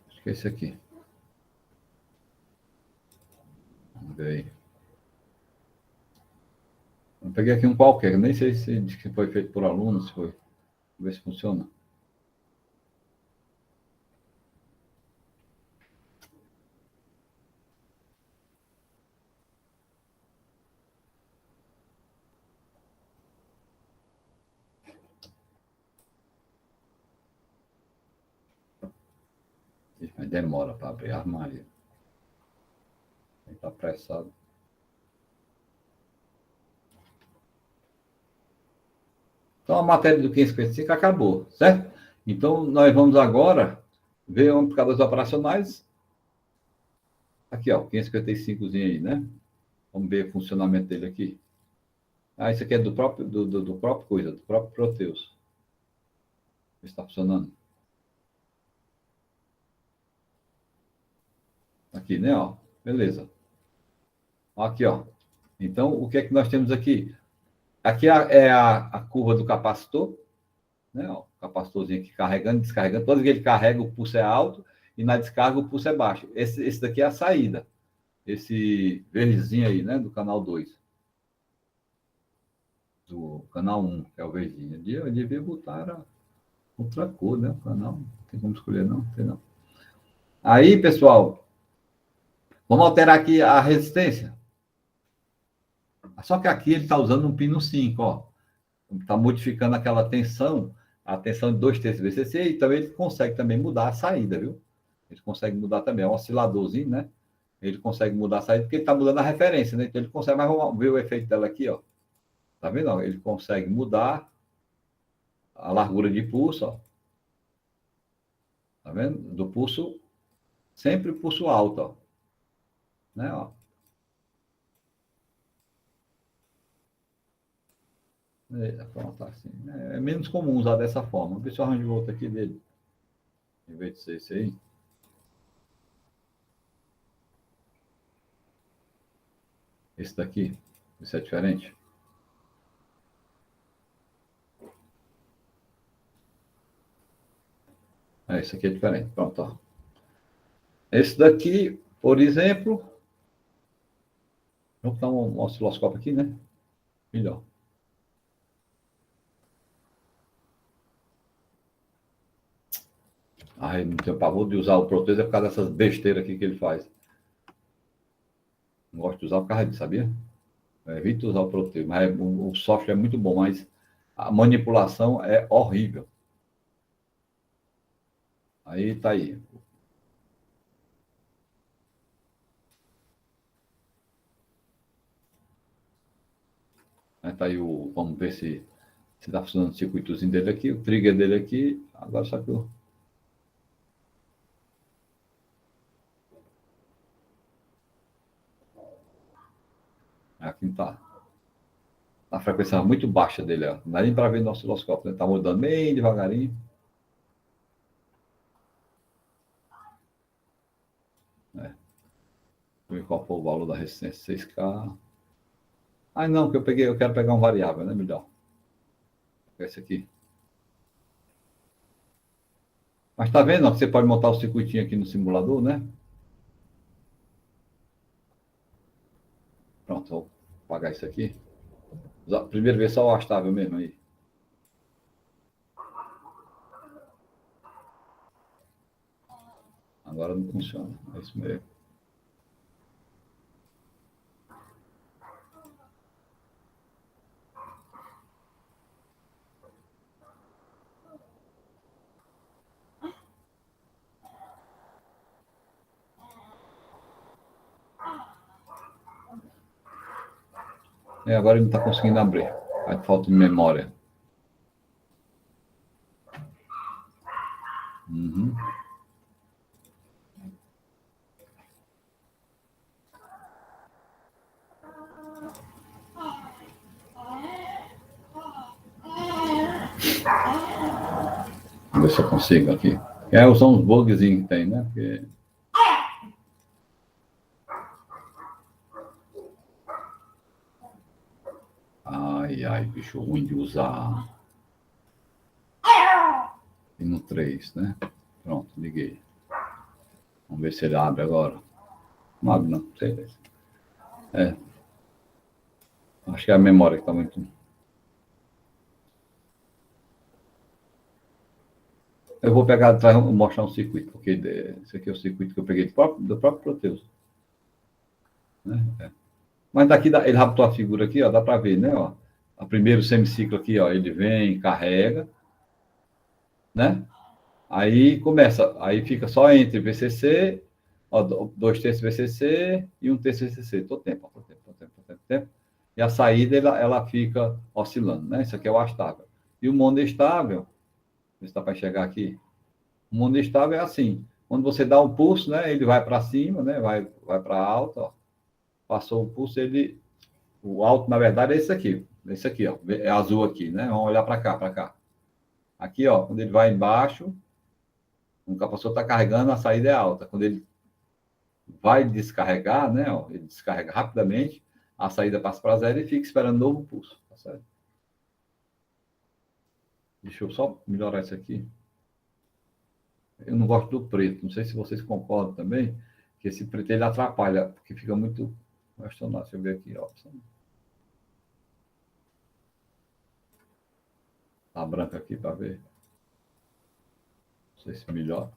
Acho que é esse aqui. Vamos ver aí. Eu peguei aqui um qualquer, nem sei se diz que foi feito por aluno, se foi. Vamos ver se funciona. Mas demora para abrir a armário. Ele está apressado. Então, a matéria do 555 acabou, certo? Então, nós vamos agora ver amplificadores operacionais. Aqui, ó, 555zinho aí, né? Vamos ver o funcionamento dele aqui. Isso aqui é do próprio coisa, do próprio Proteus. Está funcionando. Aqui, né? Ó. Beleza. Aqui, ó. Então, o que é que nós temos aqui? Aqui é a curva do capacitor, né? Ó, o capacitorzinho aqui carregando, descarregando. Toda vez que ele carrega, o pulso é alto, e na descarga, o pulso é baixo. Esse daqui é a saída. Esse verdezinho aí, né? Do canal 2. Do canal 1, que é o verdinho. Eu devia botar outra cor, né? O canal. Não tem como escolher, não. Tem não. Aí, pessoal, vamos alterar aqui a resistência. Só que aqui ele está usando um pino 5, ó. Está modificando aquela tensão, a tensão de 2 terços VCC, e também ele consegue também mudar a saída, viu? Ele consegue mudar também, é um osciladorzinho, né? Ele consegue mudar a saída, porque ele está mudando a referência, né? Então ele consegue, mas vamos ver o efeito dela aqui, ó. Tá vendo? Ele consegue mudar a largura de pulso, ó. Tá vendo? Do pulso, sempre pulso alto, ó. Né, ó. Pronto, assim. É menos comum usar dessa forma. Vamos ver se eu arranjo outro aqui dele. Em vez de ser esse aí. Esse daqui. Esse é diferente. Esse aqui é diferente. Pronto, ó. Esse daqui, por exemplo. Vamos dar um osciloscópio aqui, né? Melhor. Ai, não tenho pavor de usar o Proteus, é por causa dessas besteiras aqui que ele faz. Não gosto de usar por causa disso, sabia? Evito usar o Proteus, mas o software é muito bom, mas a manipulação é horrível. Aí tá aí. Aí tá aí vamos ver se está funcionando o circuitozinho dele aqui, o trigger dele aqui. Agora só que eu. Aqui está. A frequência muito baixa dele, ó. Não dá nem para ver no osciloscópio, né? Tá mudando bem devagarinho. Deixa eu ver qual foi o valor da resistência 6K. Ah, não, que eu quero pegar um variável, né? Melhor. Esse aqui. Mas tá vendo, ó, que você pode montar o circuitinho aqui no simulador, né? Pronto, vou apagar isso aqui. Primeiro ver só o astável mesmo aí. Agora não funciona. É isso mesmo. Agora ele não está conseguindo abrir. Aí falta de memória. Uhum. Vamos ver se eu consigo aqui. São uns bugzinhos que tem, né? Porque... Ai, bicho ruim de usar. E no 3, né? Pronto, liguei. Vamos ver se ele abre agora. Não abre, não. Sei. Acho que é a memória que está muito... Eu vou pegar atrás e mostrar um circuito, porque esse aqui é o circuito que eu peguei do próprio Proteus. Né? Mas daqui, ele raptou a figura aqui, ó, dá para ver, né? Ó, o primeiro semiciclo aqui, ó, ele vem, carrega, né? Aí começa, aí fica só entre VCC, ó, 2 terços VCC e 1 terço VCC, todo tempo. E a saída, ela fica oscilando, né? Isso aqui é o astável. E o monoestável, se dá para chegar aqui, o monoestável é assim, quando você dá um pulso, né? Ele vai para cima, né? Vai para alto, ó. Passou o pulso, o alto, na verdade, é esse aqui, ó, é azul aqui, né? Vamos olhar para cá. Aqui, ó, quando ele vai embaixo, o capacitor está carregando, a saída é alta. Quando ele vai descarregar, né? Ó, ele descarrega rapidamente, a saída passa para zero e fica esperando novo pulso, tá certo? Deixa eu só melhorar isso aqui. Eu não gosto do preto, não sei se vocês concordam também, que esse preto ele atrapalha, porque fica muito questionado. Deixa eu ver aqui, ó. Tá branco aqui para ver. Não sei se melhora.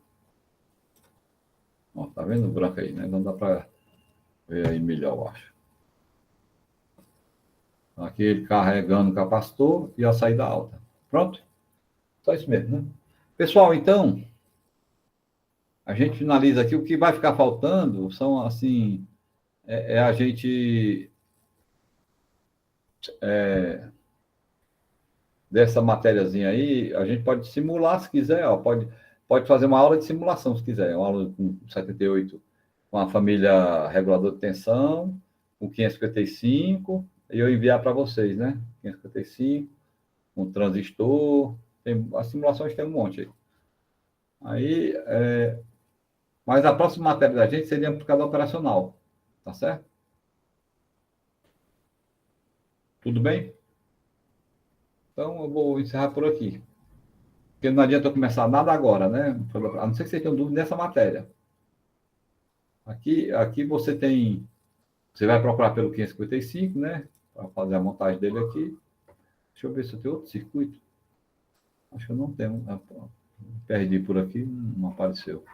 Ó, tá vendo o branco aí, né? Não dá para ver aí melhor, eu acho. Aqui ele carregando o capacitor e a saída alta. Pronto? Só isso mesmo, né? Pessoal, então, a gente finaliza aqui. O que vai ficar faltando são, assim, a gente... dessa matériazinha aí, a gente pode simular se quiser, ó, pode fazer uma aula de simulação se quiser, uma aula com 78, com a família regulador de tensão, com 555, e eu enviar para vocês, né? 555, um transistor, as simulações tem um monte aí. Aí, mas a próxima matéria da gente seria amplificador operacional, tá certo? Tudo bem? Então, eu vou encerrar por aqui. Porque não adianta eu começar nada agora, né? A não ser que vocês tenham dúvida nessa matéria. Aqui você tem... Você vai procurar pelo 555, né? Para fazer a montagem dele aqui. Deixa eu ver se eu tenho outro circuito. Acho que eu não tenho. Perdi por aqui, não apareceu.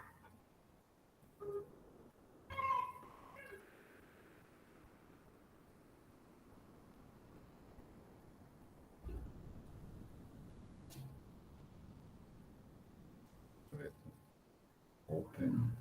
Open.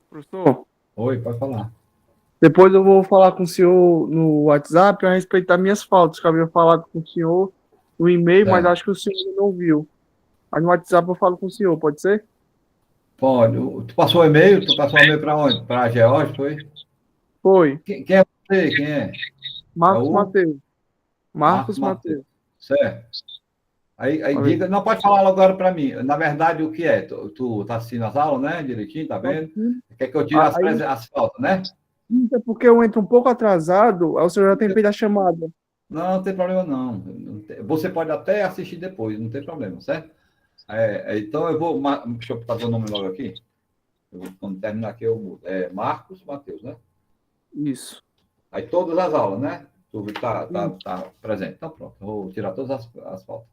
Professor, Oi, pode falar. depois eu vou falar com o senhor no WhatsApp a respeito das minhas faltas, que eu havia falado com o senhor no e-mail, mas Certo. acho que o senhor ainda não viu. Aí no WhatsApp eu falo com o senhor, pode ser? Pode. Tu passou o e-mail? Tu passou o e-mail para onde? Para a George, foi? Foi. Quem é você? Quem é? É Marcos o Mateus. Marcos Marcos Matheus. Mateus. Certo. Aí Falei. diga, não pode falar agora para mim. Na verdade, o que é? Tu tá assistindo as aulas, né? Direitinho, tá vendo? Quer que eu tire Aí, as fotos, né? isso é porque eu entro um pouco atrasado, aí o senhor já tem feito a chamada. Não, não tem problema não. Você pode até assistir depois, não tem problema, certo? Então eu vou. Deixa eu fazer o nome logo aqui. Quando terminar aqui, eu mudo. É Marcos Matheus, né? Isso. Aí todas as aulas, né? Tu tá presente. Então pronto, eu vou tirar todas as fotos.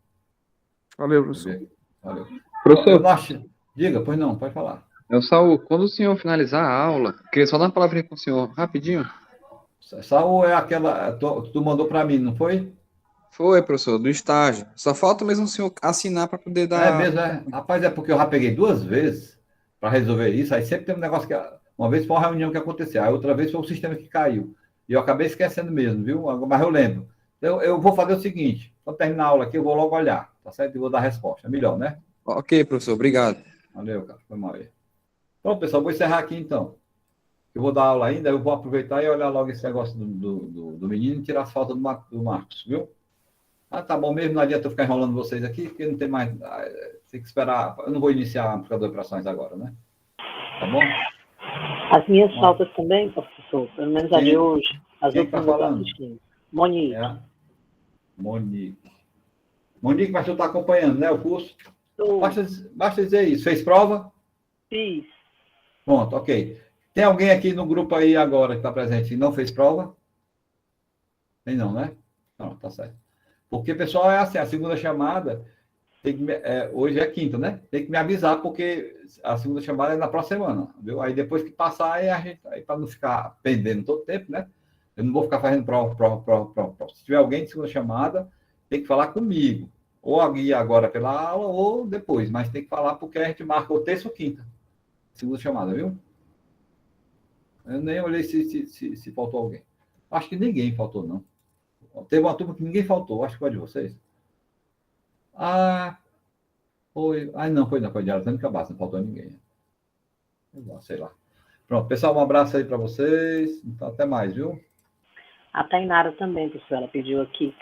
Valeu, Deixa eu professor. ver aqui. Valeu. Eu Professor, não acho. Diga, pois não, pode falar. é o Saul. Quando o senhor finalizar a aula, queria só dar uma palavrinha com o senhor, rapidinho. Saul é aquela. Tu mandou para mim, não foi? Foi, professor, do estágio. Só falta mesmo o senhor assinar para poder É dar. mesmo, é. Rapaz, é porque eu já peguei duas vezes para resolver isso. Aí sempre tem um negócio que. Uma vez foi uma reunião que aconteceu, aí outra vez foi o sistema que caiu. E eu acabei esquecendo mesmo, viu? Mas eu lembro. Então, eu vou fazer o seguinte: quando terminar a aula aqui, eu vou logo olhar, tá certo? E vou dar a resposta. É melhor, né? Ok, professor, obrigado. Valeu, cara. Foi mal aí. Pronto, pessoal, vou encerrar aqui então. Eu vou dar aula ainda, eu vou aproveitar e olhar logo esse negócio do menino e tirar as faltas do Marcos, viu? Ah, tá bom mesmo, não adianta eu ficar enrolando vocês aqui, porque não tem mais. Tem que esperar. Eu não vou iniciar a amplificador de operações agora, né? Tá bom? As minhas faltas também, professor, pelo menos a de hoje, as Quem é que tá outras eu estou falando? assistindo. Monique. É a Monique. Monique, mas tu tá acompanhando, né, o curso? Tô. Basta dizer isso. Fez prova? Fiz. Pronto, ok. Tem alguém aqui no grupo aí agora que está presente e não fez prova? Tem não, né? Não, tá certo. Porque, pessoal, é assim, a segunda chamada, hoje é quinta, né? Tem que me avisar, porque a segunda chamada é na próxima semana, viu? Aí depois que passar, aí para não ficar pendendo todo tempo, né? Eu não vou ficar fazendo prova. Se tiver alguém de segunda chamada, tem que falar comigo. Ou alguém agora pela aula, ou depois. Mas tem que falar porque a gente marca o terça ou quinta. Segunda chamada, viu? Eu nem olhei se faltou alguém. Acho que ninguém faltou, não. Teve uma turma que ninguém faltou, acho que foi de vocês. Ah, foi. Ah, não, foi de Aratânia Cabaça, não faltou ninguém. Sei lá. Pronto, pessoal, um abraço aí para vocês. Então, até mais, viu? A Tainara também, professor, ela pediu aqui.